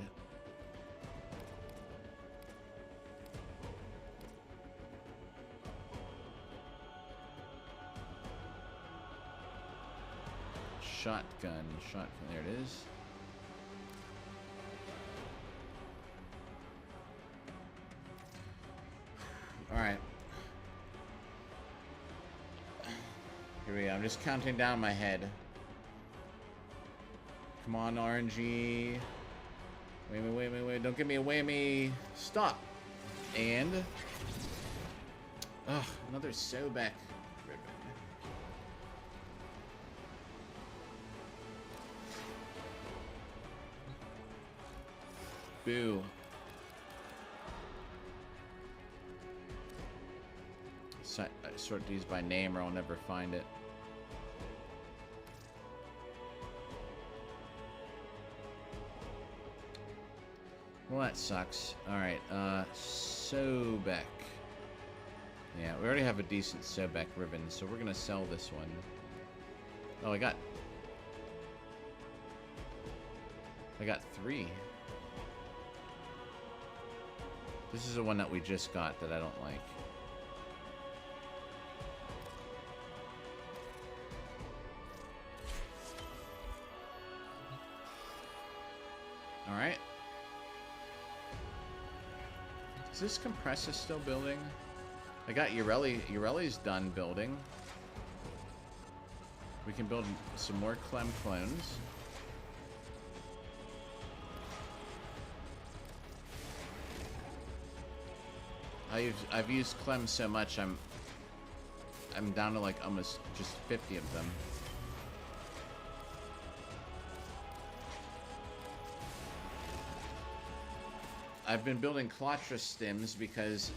Shotgun. There it is. All right. Here we go. I'm just counting down in my head. Come on, RNG. Wait. Don't give me a whammy. Stop. And... Ugh, another Sobek ribbon. Boo. Sort these by name or I'll never find it. Well, that sucks. Alright, Sobek. Yeah, we already have a decent Sobek ribbon, so we're gonna sell this one. Oh, I got 3. This is the one that we just got that I don't like. Alright. Is this compressor still building? I got Ureli's done building. We can build some more Clem clones. I've used Clem so much I'm down to like almost just 50 of them. I've been building Colatra stims because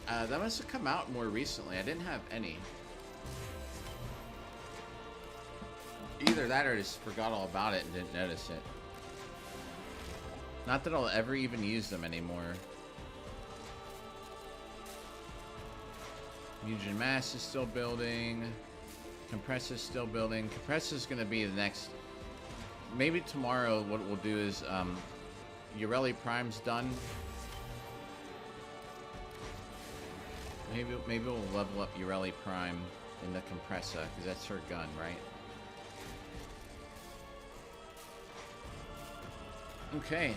that must have come out more recently. I didn't have any. Either that or I just forgot all about it and didn't notice it. Not that I'll ever even use them anymore. Mugen Mass is still building. Compressor's still building. Compressor's gonna be the next. Maybe tomorrow what we'll do is Ureli Prime's done. Maybe we'll level up Ureli Prime in the compressor, because that's her gun, right? Okay.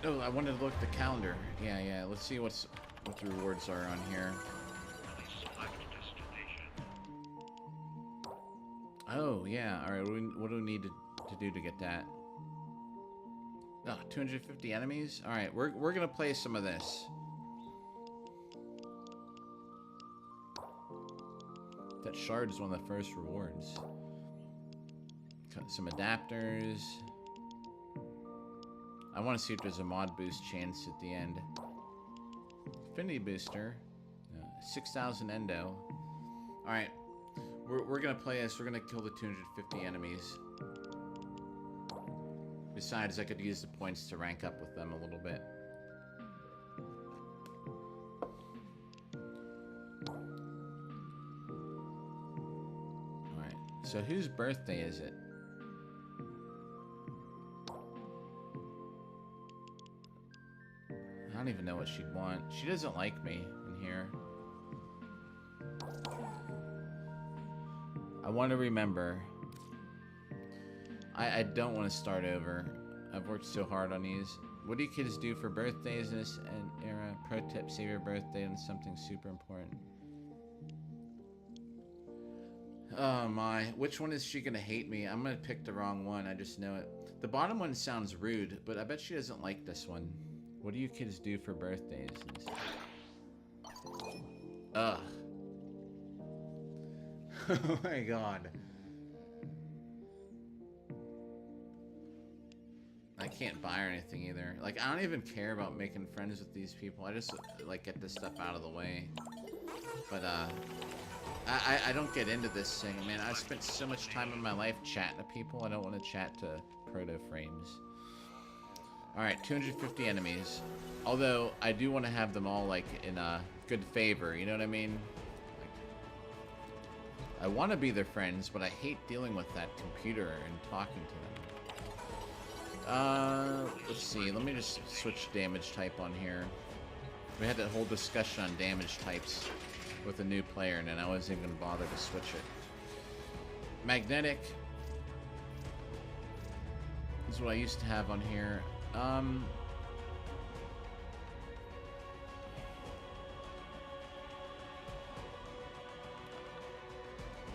Oh, I wanted to look at the calendar. Yeah. Let's see what the rewards are on here. Oh, yeah. All right. What do we need to do to get that? Oh, 250 enemies. All right. We're gonna play some of this. That shard is one of the first rewards. Got some adapters. I want to see if there's a mod boost chance at the end. Affinity booster. 6,000 endo. Alright. We're going to play this. We're going to kill the 250 enemies. Besides, I could use the points to rank up with them a little bit. Alright. So whose birthday is it? I don't even know what she'd want. She doesn't like me in here. I want to remember. I don't want to start over. I've worked so hard on these. What do you kids do for birthdays in this era? Pro tip, save your birthday on something super important. Oh my. Which one is she going to hate me? I'm going to pick the wrong one. I just know it. The bottom one sounds rude, but I bet she doesn't like this one. What do you kids do for birthdays? Ugh. Oh my god. I can't buy or anything either. Like, I don't even care about making friends with these people. I just, like, get this stuff out of the way. But, I don't get into this thing. Man, I've spent so much time in my life chatting to people. I don't want to chat to proto-frames. Alright, 250 enemies. Although, I do want to have them all, like, in good favor, you know what I mean? Like, I want to be their friends, but I hate dealing with that computer and talking to them. Let's see, let me just switch damage type on here. We had that whole discussion on damage types with a new player, and then I wasn't even gonna bother to switch it. Magnetic. This is what I used to have on here.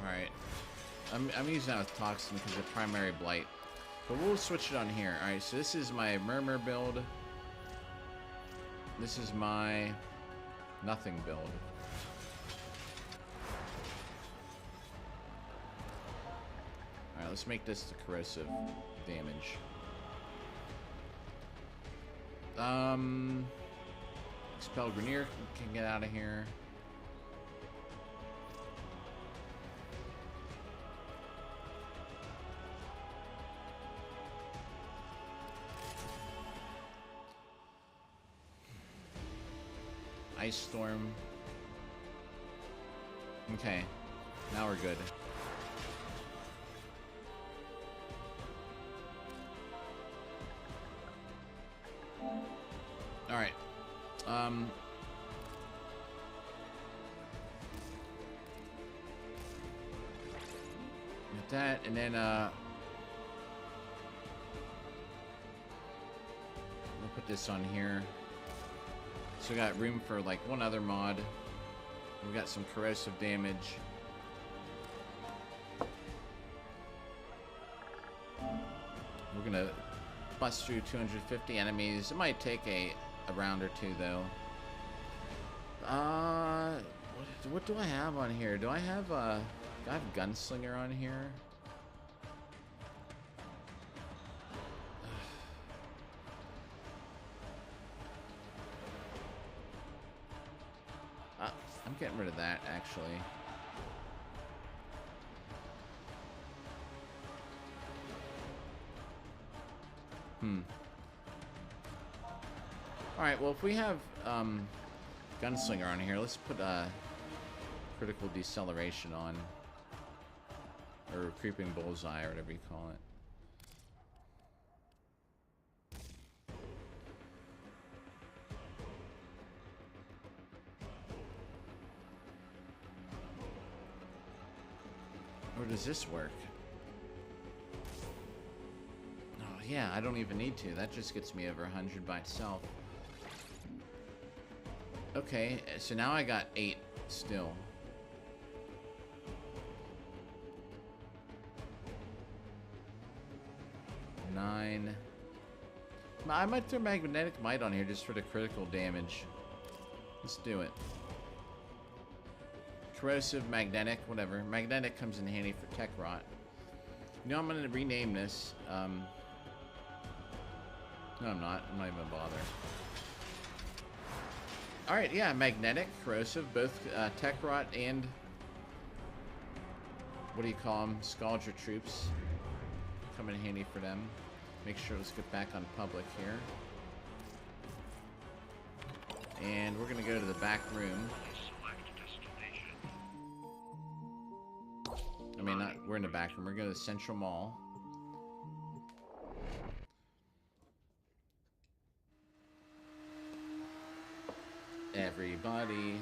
Alright. I'm using that with Toxin because of primary blight. But we'll switch it on here. Alright, so this is my Murmur build. This is my nothing build. Alright, let's make this the corrosive damage. Expel Grenier can get out of here. ice storm. Okay, now we're good. All right. With that, and then we'll put this on here. So we got room for like one other mod. We got some corrosive damage. We're gonna bust through 250 enemies. It might take a round or two though. What do I have on here? Do I have Gunslinger on here? I'm getting rid of that, actually. Alright, well, if we have Gunslinger on here, let's put critical deceleration on. Or creeping bullseye, or whatever you call it. Or does this work? Oh, yeah, I don't even need to. That just gets me over 100 by itself. Okay, so now I got 8 still. Nine. I might throw Magnetic Might on here just for the critical damage. Let's do it. Corrosive, Magnetic, whatever. Magnetic comes in handy for Tech Rot. You know, I'm going to rename this. No, I'm not. I'm not even going to bother. Alright, yeah, Magnetic, Corrosive, both Tech Rot and... what do you call them? Scaldra troops. Come in handy for them. Make sure, let's get back on public here. And we're gonna go to the back room. I mean, not, we're in the back room. We're going to the Central Mall. Everybody.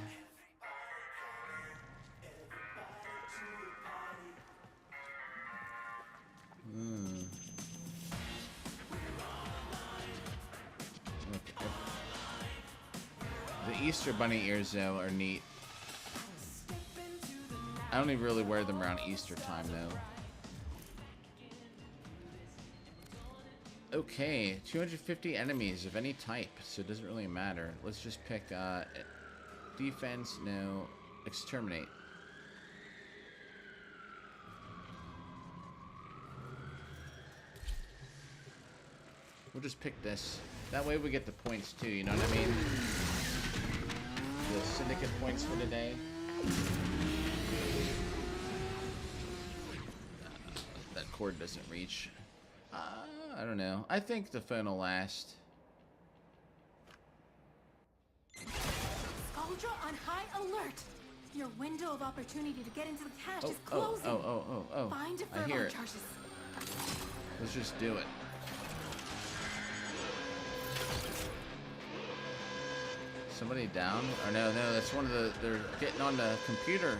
Okay. The Easter Bunny ears, though, are neat. I don't even really wear them around Easter time, though. Okay, 250 enemies of any type, so it doesn't really matter. Let's just pick defense, no, exterminate. We'll just pick this. That way we get the points too, you know what I mean? The syndicate points for the day. That cord doesn't reach. I don't know. I think the phone will last. Scaldra on high alert! Your window of opportunity to get into the cache is Oh, closing. oh. Find I hear it. charges. Let's just do it. Somebody down? Or no, that's one of the... They're getting on the computer.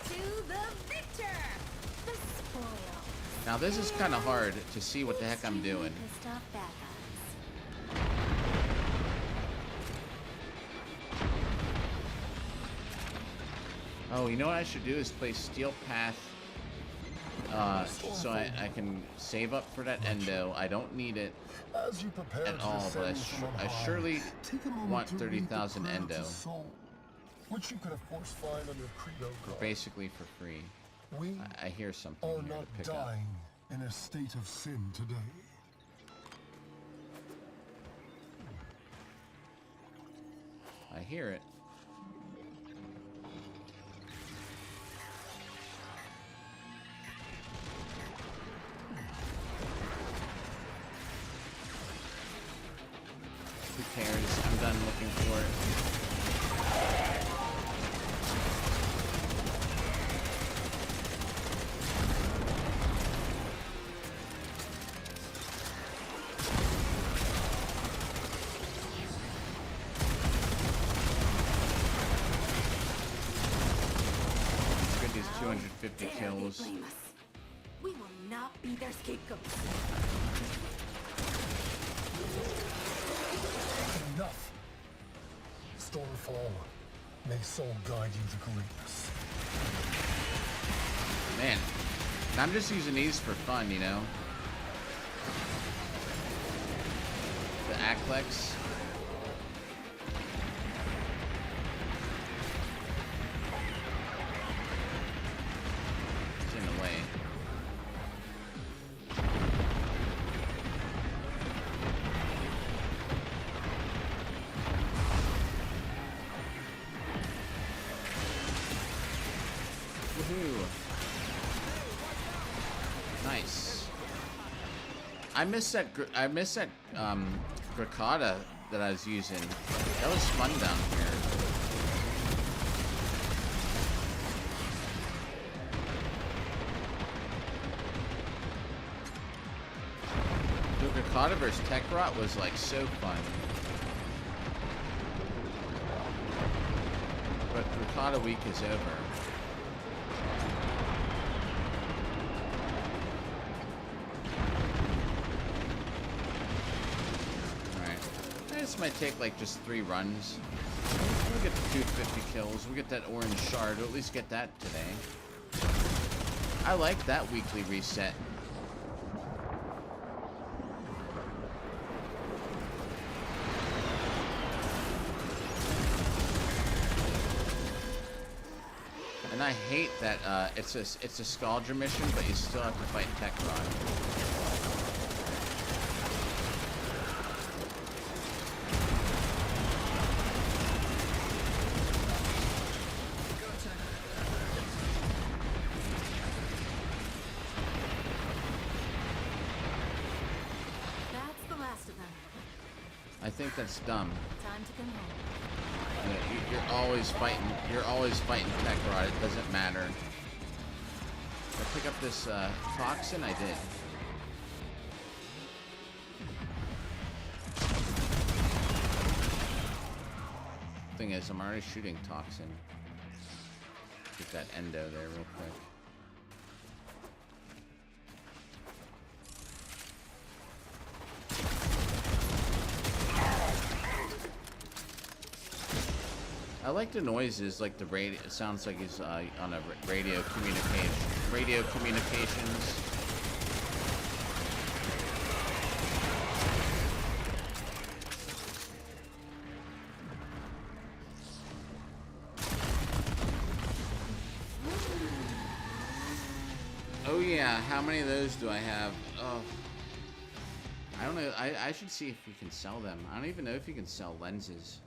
To the victor! The spoil. Now this is kind of hard to see what the heck I'm doing. Oh, you know what I should do is play Steel Path, so I can save up for that endo. I don't need it at all, but I surely want 30,000 endo. Which you could of course find on your credo card. Basically for free. I hear something are here not to pick up. dying in a state of sin today. I hear it. I'm done looking for it. Get these 250 kills. We will not be their scapegoats. Enough. Stormfall, may soul guide you to greatness. Man, I'm just using these for fun, you know? The Aclex. It's in the way. Woohoo. Nice. I missed that Gracata that I was using. That was fun down here. The Gracata vs Tekrot was like so fun. But Gracata week is over. This might take like just 3 runs. We'll get the 250 kills. We'll get that orange shard. We'll at least get that today. I like that weekly reset. And I hate that it's a Scaldra mission, but you still have to fight Tekrot. I think that's dumb. Time to come home. You're always fighting. You're always fighting Tekrot. It doesn't matter. Did I pick up this toxin? I did. Thing is, I'm already shooting toxin. Get that endo there real quick. I like the noises, like the radio. It sounds like he's on a radio communications. Oh yeah, how many of those do I have? Oh, I don't know. I should see if you can sell them. I don't even know if you can sell lenses.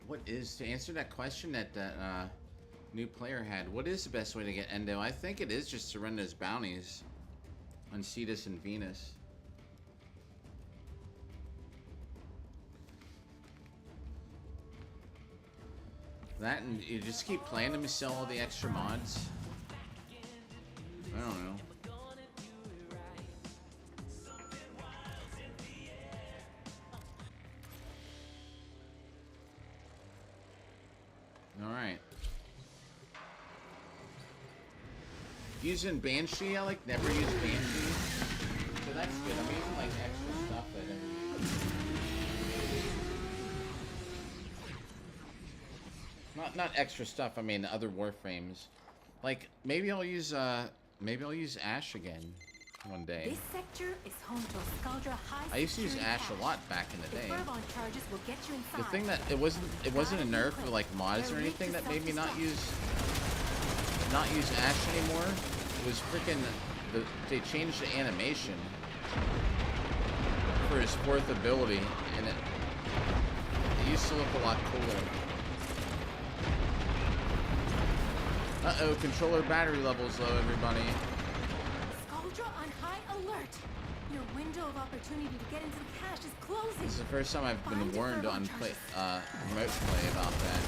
What is, to answer that question that that new player had, what is the best way to get endo? I think it is just to run those bounties on Cetus and Venus. That, and you just keep playing them and sell all the extra mods. I don't know. Alright. Using Banshee, I like never use Banshee. So that's good. I'm using like extra stuff that I never use. Not extra stuff, I mean other Warframes. Like maybe I'll use Ash again one day. This sector is home to a Scaldra high. I used to use Ash a lot back in the day. Charges will get you inside. The thing that it wasn't a nerf for like mods or anything that made me not use Ash anymore. It was freaking they changed the animation for his 4th ability, and it used to look a lot cooler. Uh-oh, controller battery level's low, everybody. Scaldra on high alert. Your window of opportunity to get into the cache is closing. This is the first time I've been warned on remote play about that.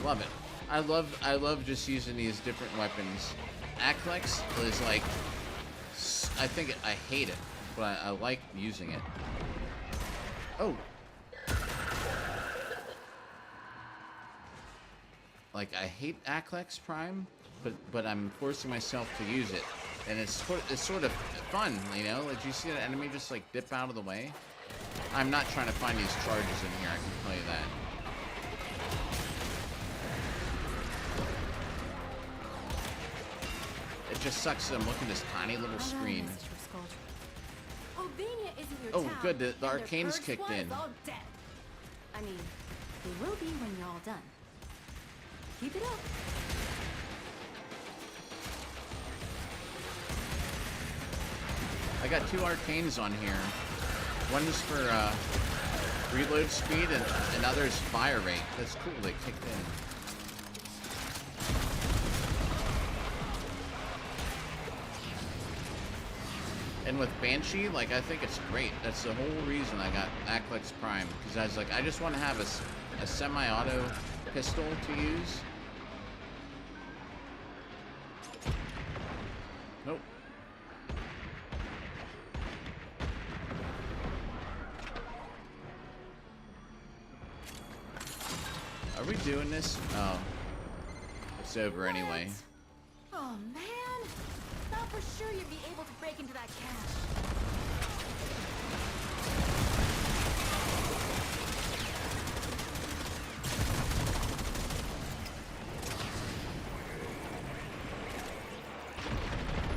Love it. I love just using these different weapons. Aklex is like, I hate it, but I like using it. Oh. Like, I hate Aklex Prime, but I'm forcing myself to use it. And it's sort of fun, you know? Like, you see an enemy just like dip out of the way? I'm not trying to find these charges in here, I can tell you that. It just sucks that I'm looking at this tiny little screen. Oh, good, the arcane's kicked in. I mean, they will be when you're all done. Keep it up. I got 2 arcanes on here. One's for reload speed and another's fire rate. That's cool, they kicked in. And with Banshee, like, I think it's great. That's the whole reason I got Aklex Prime. Because I was like, I just want to have a semi-auto pistol to use. Nope. Are we doing this? Oh. It's over anyway. Oh, man. Thought for sure you'd be able to break into that cache.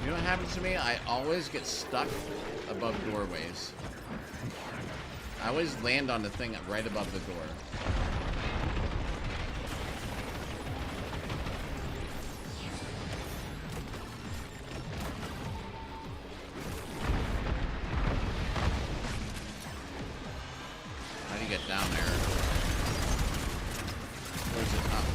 You know what happens to me? I always get stuck above doorways. I always land on the thing right above the door. Get down there. Where's it up?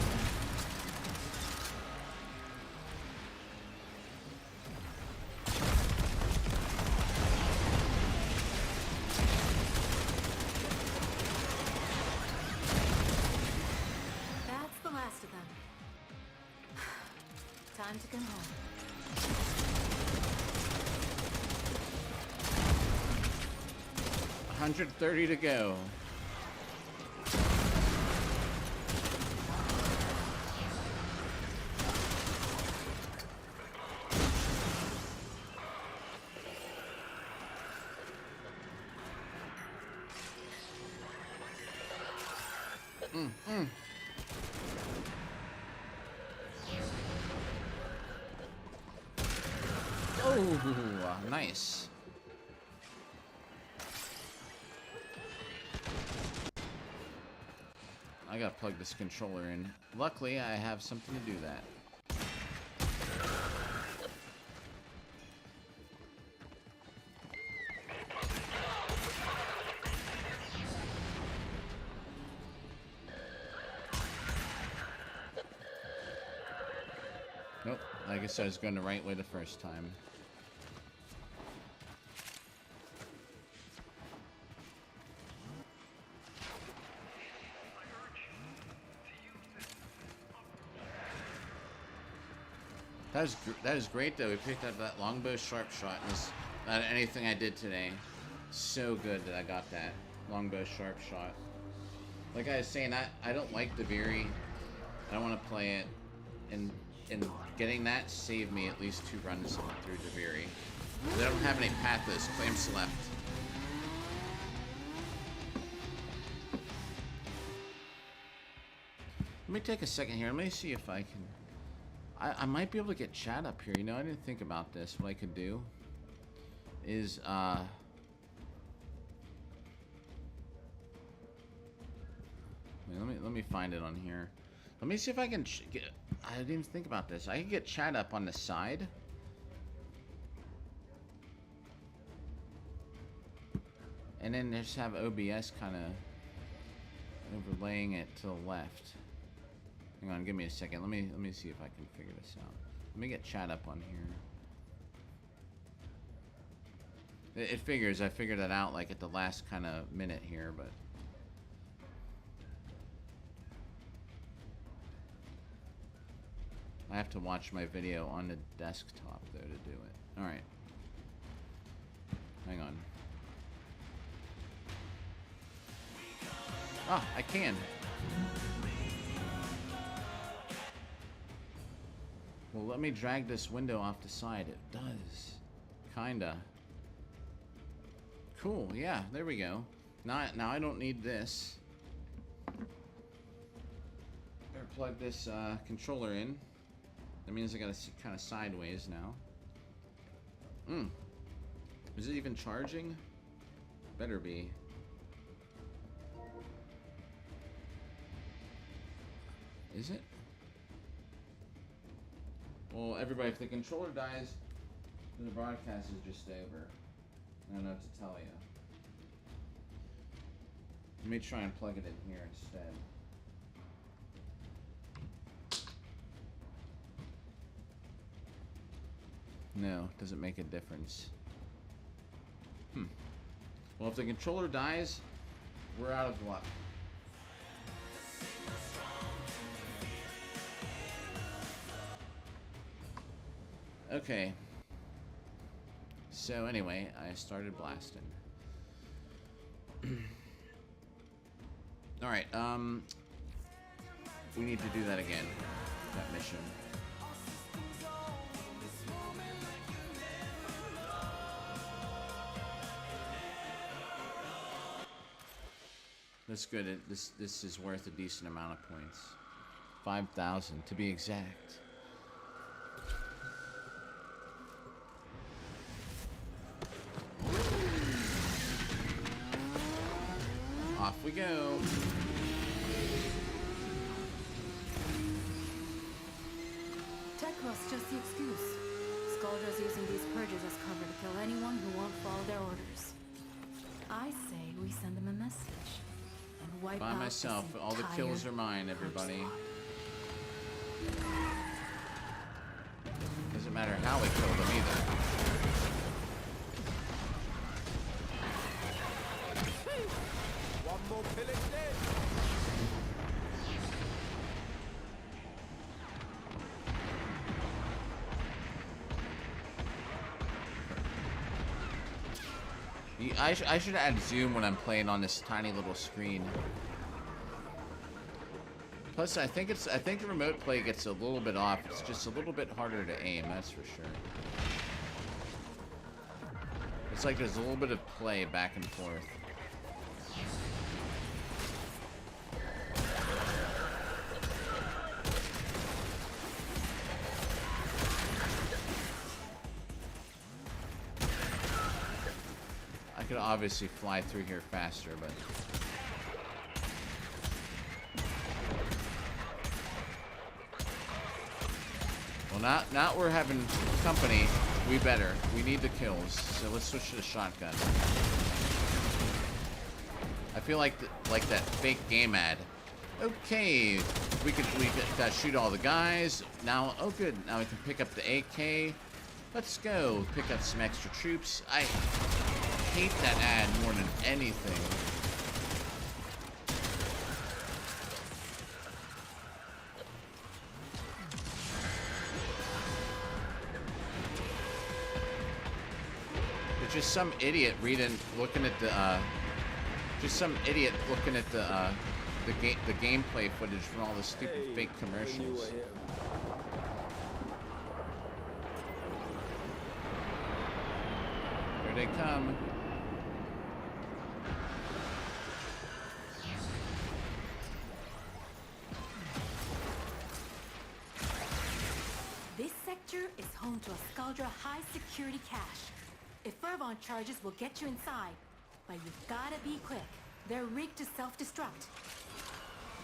That's the last of them. Time to come home. 130 to go. Oh, nice. I gotta plug this controller in. Luckily, I have something to do that. Nope, I guess I was going the right way the first time. That is great though. We picked up that longbow sharp shot. Not anything I did today. So good that I got that longbow sharp shot. Like I was saying, I don't like the Veery. I don't want to play it, and getting that saved me at least 2 runs through the Veery. I don't have any pathos clamps left. Let me take a second here. Let me see if I can. I might be able to get chat up here. You know, I didn't think about this. What I could do is let me find it on here. Let me see if I can get... I didn't even think about this. I can get chat up on the side. And then just have OBS kind of overlaying it to the left. Hang on, give me a second. Let me see if I can figure this out. Let me get chat up on here. It figures. I figured that out like at the last kind of minute here, but... I have to watch my video on the desktop, though, to do it. Alright. Hang on. Ah, I can. Well, let me drag this window off the side. It does. Kinda. Cool, yeah, there we go. Now I don't need this. Better plug this controller in. That means I gotta sit kind of sideways now. Is it even charging? Better be. Is it? Well, everybody, if the controller dies, then the broadcast is just over. I don't know what to tell you. Let me try and plug it in here instead. No, doesn't make a difference. Well, if the controller dies, we're out of luck. Okay. So anyway, I started blasting. Alright, we need to do that again. That mission. That's good. This is worth a decent amount of points. 5,000 to be exact. Off we go. Tekros just the excuse. Skaldra's using these purges as cover to kill anyone who won't follow their orders. I say we send them a message and wipe By out myself. this All the kills entire are mine, everybody. Doesn't matter how we kill them either. One more pillage dead. I should add zoom when I'm playing on this tiny little screen. Plus, I think the remote play gets a little bit off. It's just a little bit harder to aim, that's for sure. It's like there's a little bit of play back and forth. I could obviously fly through here faster, but... Well, now we're having company. We better. We need the kills. So let's switch to the shotgun. I feel like that fake game ad. Okay, we gotta shoot all the guys. Now, oh good. Now we can pick up the AK. Let's go. Pick up some extra troops. I hate that ad more than anything. Just some idiot looking at the the gameplay footage from all the stupid fake commercials. Here they come. This sector is home to a Skaldra high security cache. If Fervon charges, we'll get you inside. But you've gotta be quick. They're rigged to self-destruct.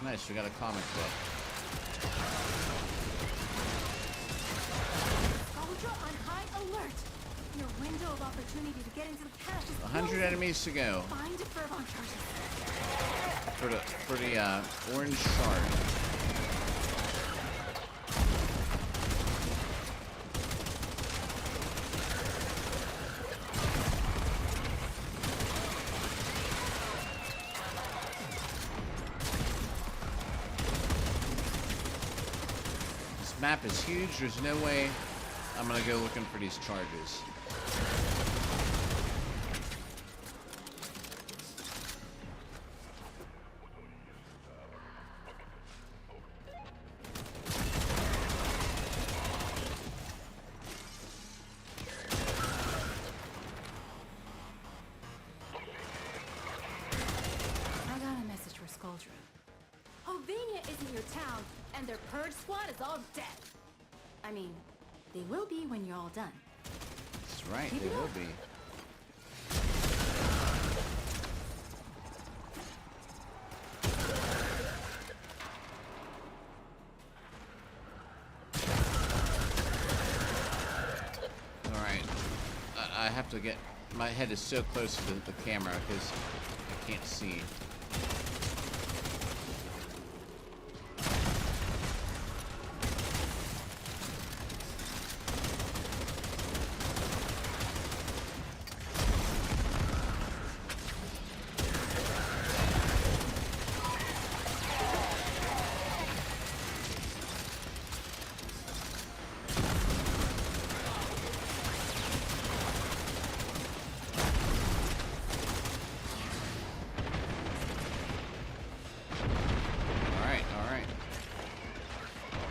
Nice, we got a comic book. Soldier on high alert. Your window of opportunity to get into the cache is 100 enemies to go. Find fervon charges. For the orange shard. This map is huge. There's no way I'm gonna go looking for these charges. I got a message for Skuldra. Hovenia isn't your town, and their purge squad is all dead. I mean, they will be when you're all done. That's right, Keep they it will up. be. Alright. I have to get... My head is so close to the camera because I can't see.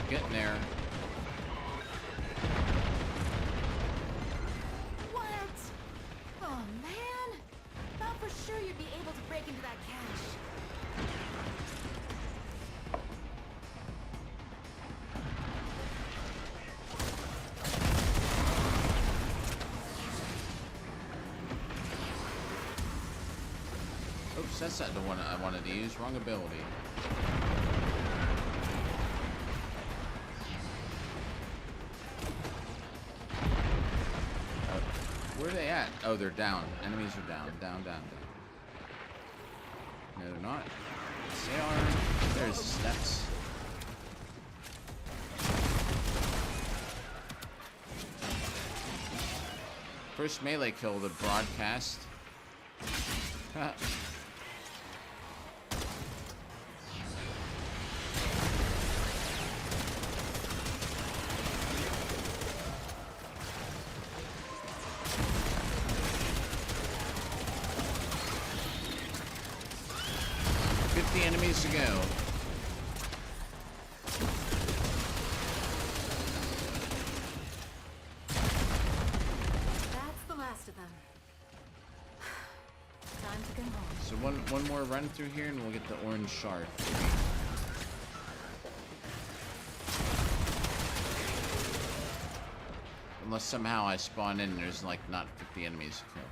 Getting there. What? Oh man! Thought for sure you'd be able to break into that cache. Oops, that's not the one I wanted to use. Wrong ability. Where are they at? Oh, they're down. Enemies are down. Down, down, down. No, they're not. Yes, they are. There's steps. First melee kill of the broadcast. Enemies to go. That's the last of them. Time to go home. So one more run through here and we'll get the orange shard. Unless somehow I spawn in and there's like not 50 enemies to kill.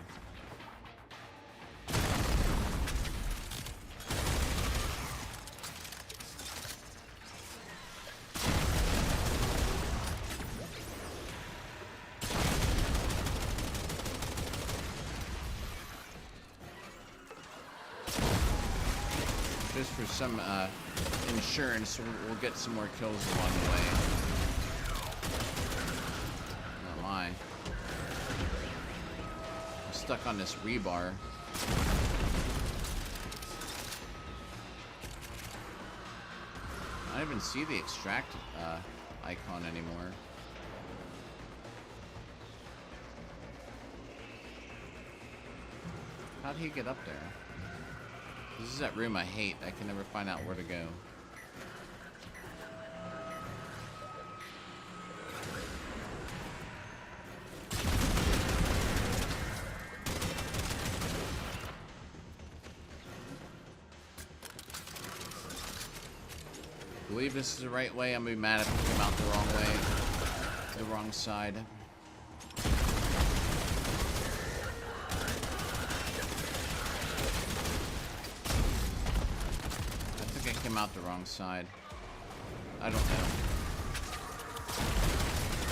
Just for some insurance, we'll get some more kills along the way. Oh my. I'm stuck on this rebar. I don't even see the extract icon anymore. How'd he get up there? This is that room I hate. I can never find out where to go. I believe this is the right way. I'm gonna be mad if I come out the wrong way. The wrong side. Out the wrong side. I don't know.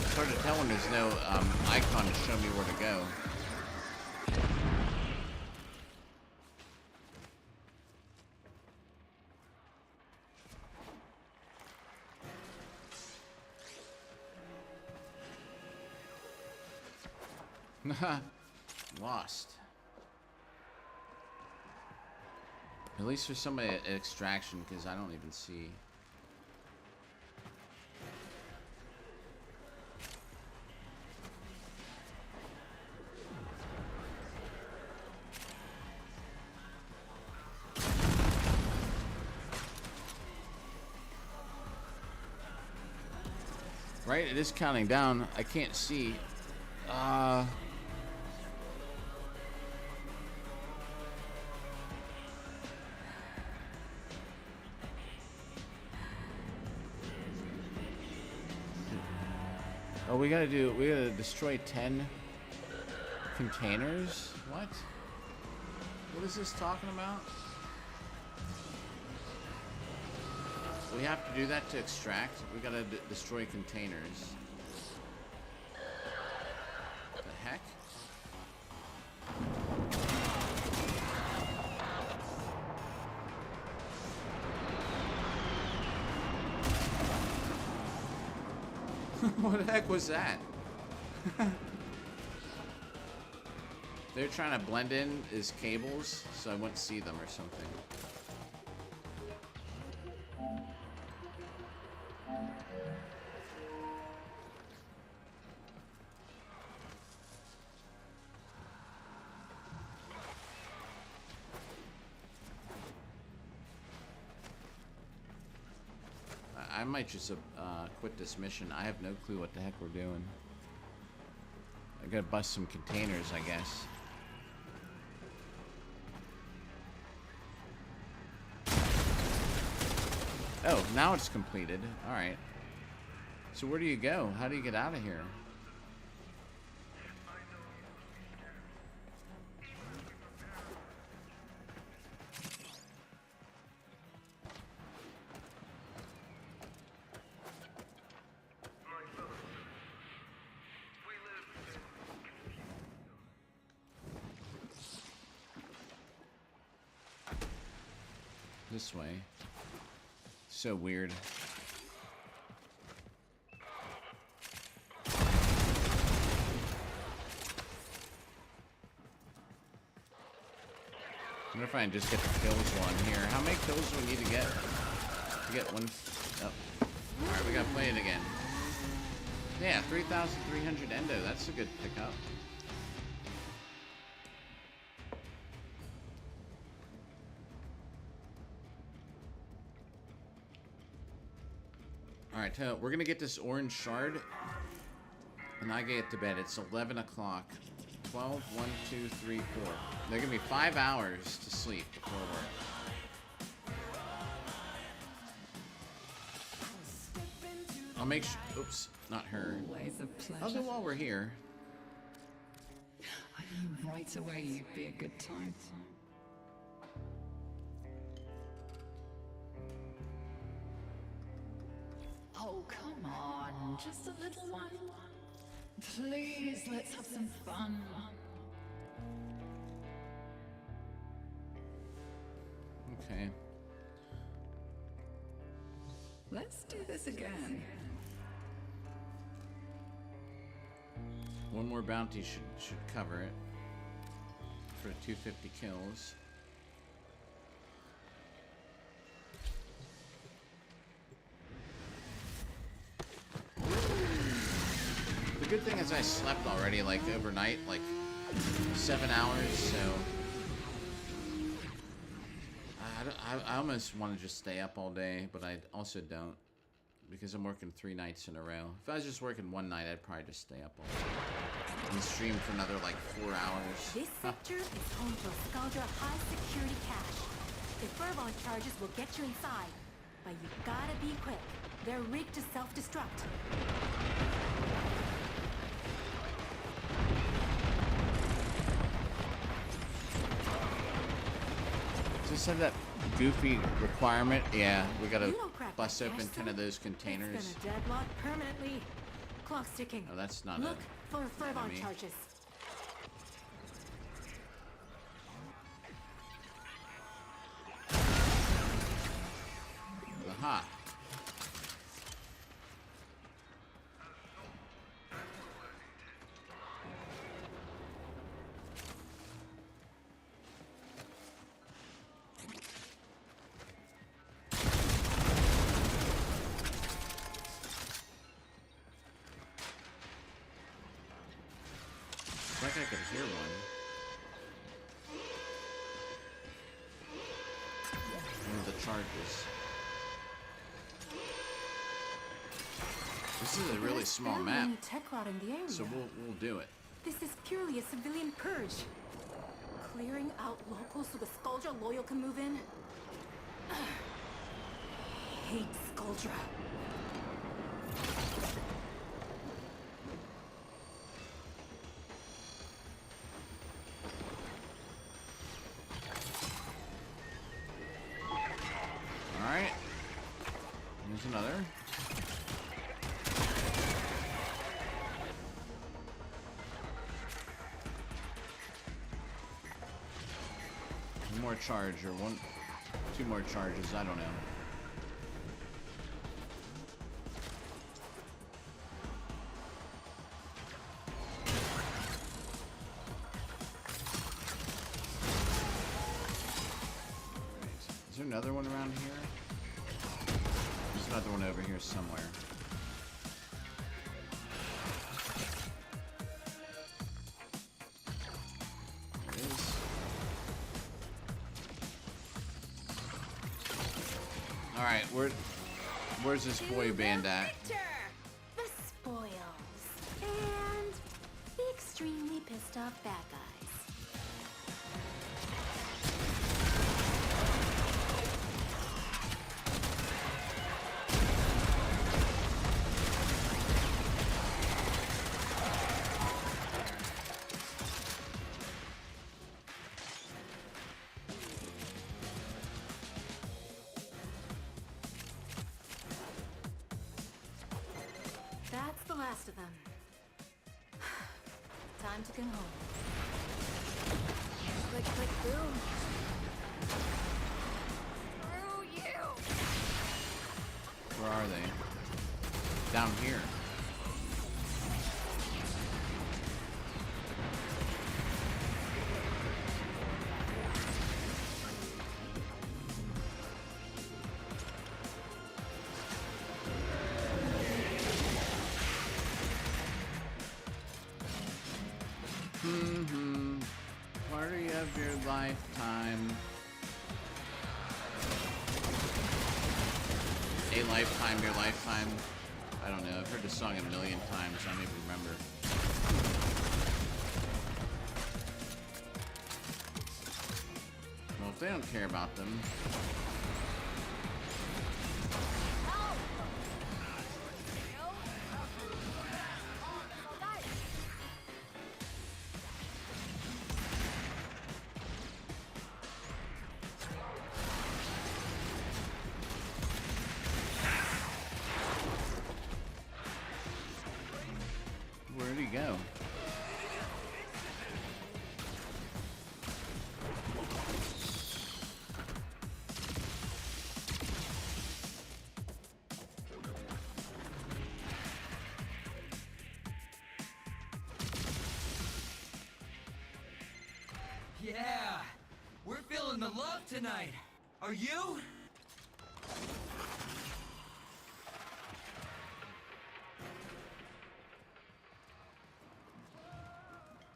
It's hard to tell when there's no icon to show me where to go. Lost. At least there's somebody at extraction, because I don't even see. Right, it is counting down. I can't see. Oh, we gotta destroy 10 containers? What? What is this talking about? We have to do that to extract. We gotta destroy containers. What the heck? What the heck was that? They're trying to blend in his cables so I wouldn't see them or something. I might just quit this mission. I have no clue what the heck we're doing. I gotta bust some containers, I guess. Oh, now it's completed. Alright. So where do you go? How do you get out of here? This way. So weird. I wonder if I can just get the kills one here. How many kills do we need to get? To get one. Oh. Alright, we gotta play it again. Yeah, 3,300 endo. That's a good pickup. Alright, we're gonna get this orange shard, and I get to bed. It's 11 o'clock. 12, 1, 2, 3, 4. They're gonna be 5 hours to sleep before work. I'll make sure. Oops, not her. Always a pleasure. I'll do while we're here. I knew right away you'd be a good time. Oh, come on. Just a little one. Please, let's have some fun. Okay. Let's do this again. One more bounty should cover it for 250 kills. The good thing is I slept already, like overnight, like 7 hours, so I almost want to just stay up all day, but I also don't, because I'm working 3 nights in a row. If I was just working one night, I'd probably just stay up all day and stream for another like 4 hours. This sector is home to a Scaldra high security cache. The Furbon charges will get you inside, but you gotta be quick. They're rigged to self-destruct. Just have that goofy requirement. Yeah, we gotta. You don't crack bust open 10 of those containers. It's been a deadlock permanently. Clock's ticking. Oh, that's not Look for Fervon enemy. charges. Aha. Like I could hear one. One of the charges. This is a really small Barely map, any tech rot in the area. so we'll do it. This is purely a civilian purge. Clearing out locals so the Skuldra loyal can move in. Hate Skuldra. Alright. There's another. One more charge, or two more charges, I don't know. Is there another one around here? There's another one over here somewhere. There it is. Alright, where's this boy band at? The spoils. And the extremely pissed off bad guys. That's the last of them. Time to go home. Click, click, boom. Screw you! Where are they? Down here. Party of your lifetime. A lifetime, your lifetime. I don't know. I've heard this song a million times. I don't even remember. Well, if they don't care about them. Where'd he go? Yeah, we're feeling the love tonight. Are you?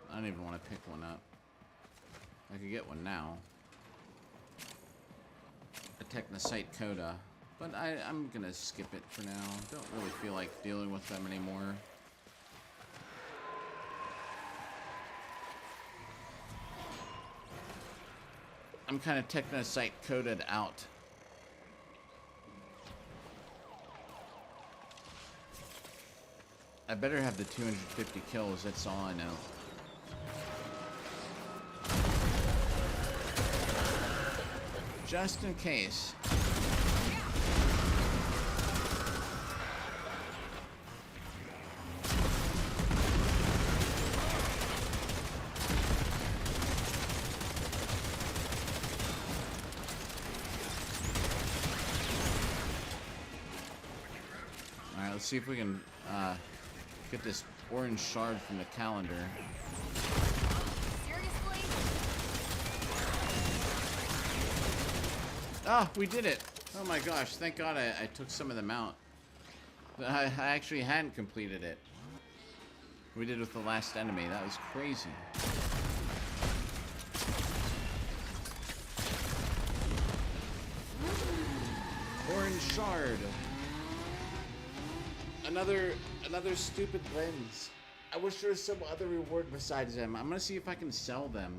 I don't even want to pick one up. I could get one now. A Technosite Coda. But I'm gonna skip it for now. Don't really feel like dealing with them anymore. I'm kind of Technosite coded out. I better have the 250 kills, that's all I know. Just in case. Alright, let's see if we can get this orange shard from the calendar. Seriously? Ah, we did it! Oh my gosh, thank God I took some of them out. I actually hadn't completed it. We did with the last enemy. That was crazy. Orange shard. Another stupid lens. I wish there was some other reward besides them. I'm gonna see if I can sell them.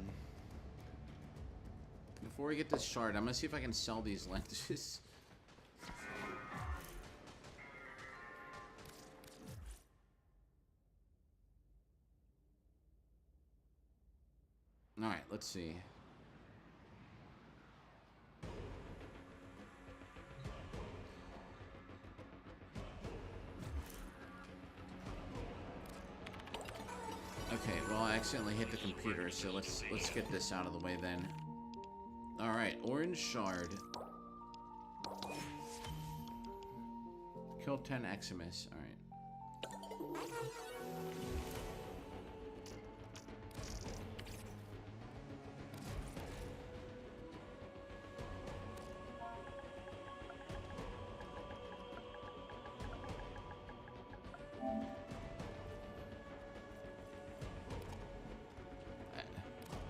Before we get this shard, I'm gonna see if I can sell these lenses. Alright, let's see. Okay, well I accidentally hit the computer, so let's get this out of the way then. Alright, orange shard. Kill 10 Eximus, alright.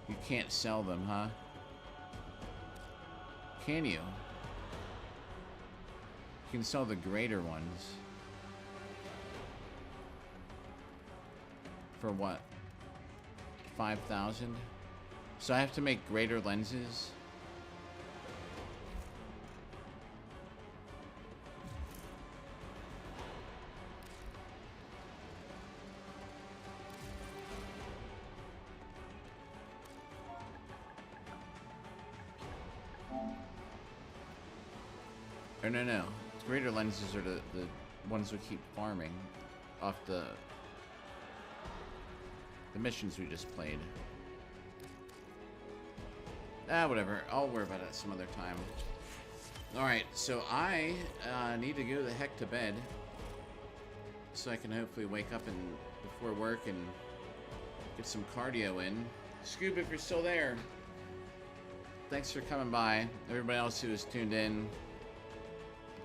You can't sell them, huh? Can you? You can sell the greater ones. For what? 5,000? So I have to make greater lenses? Or no. Greater lenses are the ones we keep farming off the missions we just played. Whatever. I'll worry about it some other time. Alright, so I need to go the heck to bed so I can hopefully wake up before work and get some cardio in. Scoob, if you're still there, thanks for coming by. Everybody else who has tuned in,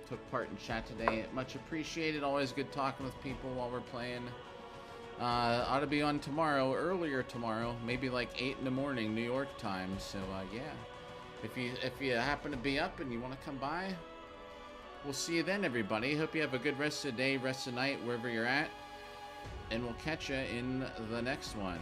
took part in chat today, much appreciated. Always good talking with people while we're playing. Ought to be on tomorrow, earlier tomorrow, maybe like 8 in the morning New York time. So yeah, if you happen to be up and you want to come by, we'll see you then, everybody. Hope you have a good rest of the day, rest of the night, wherever you're at, and we'll catch you in the next one.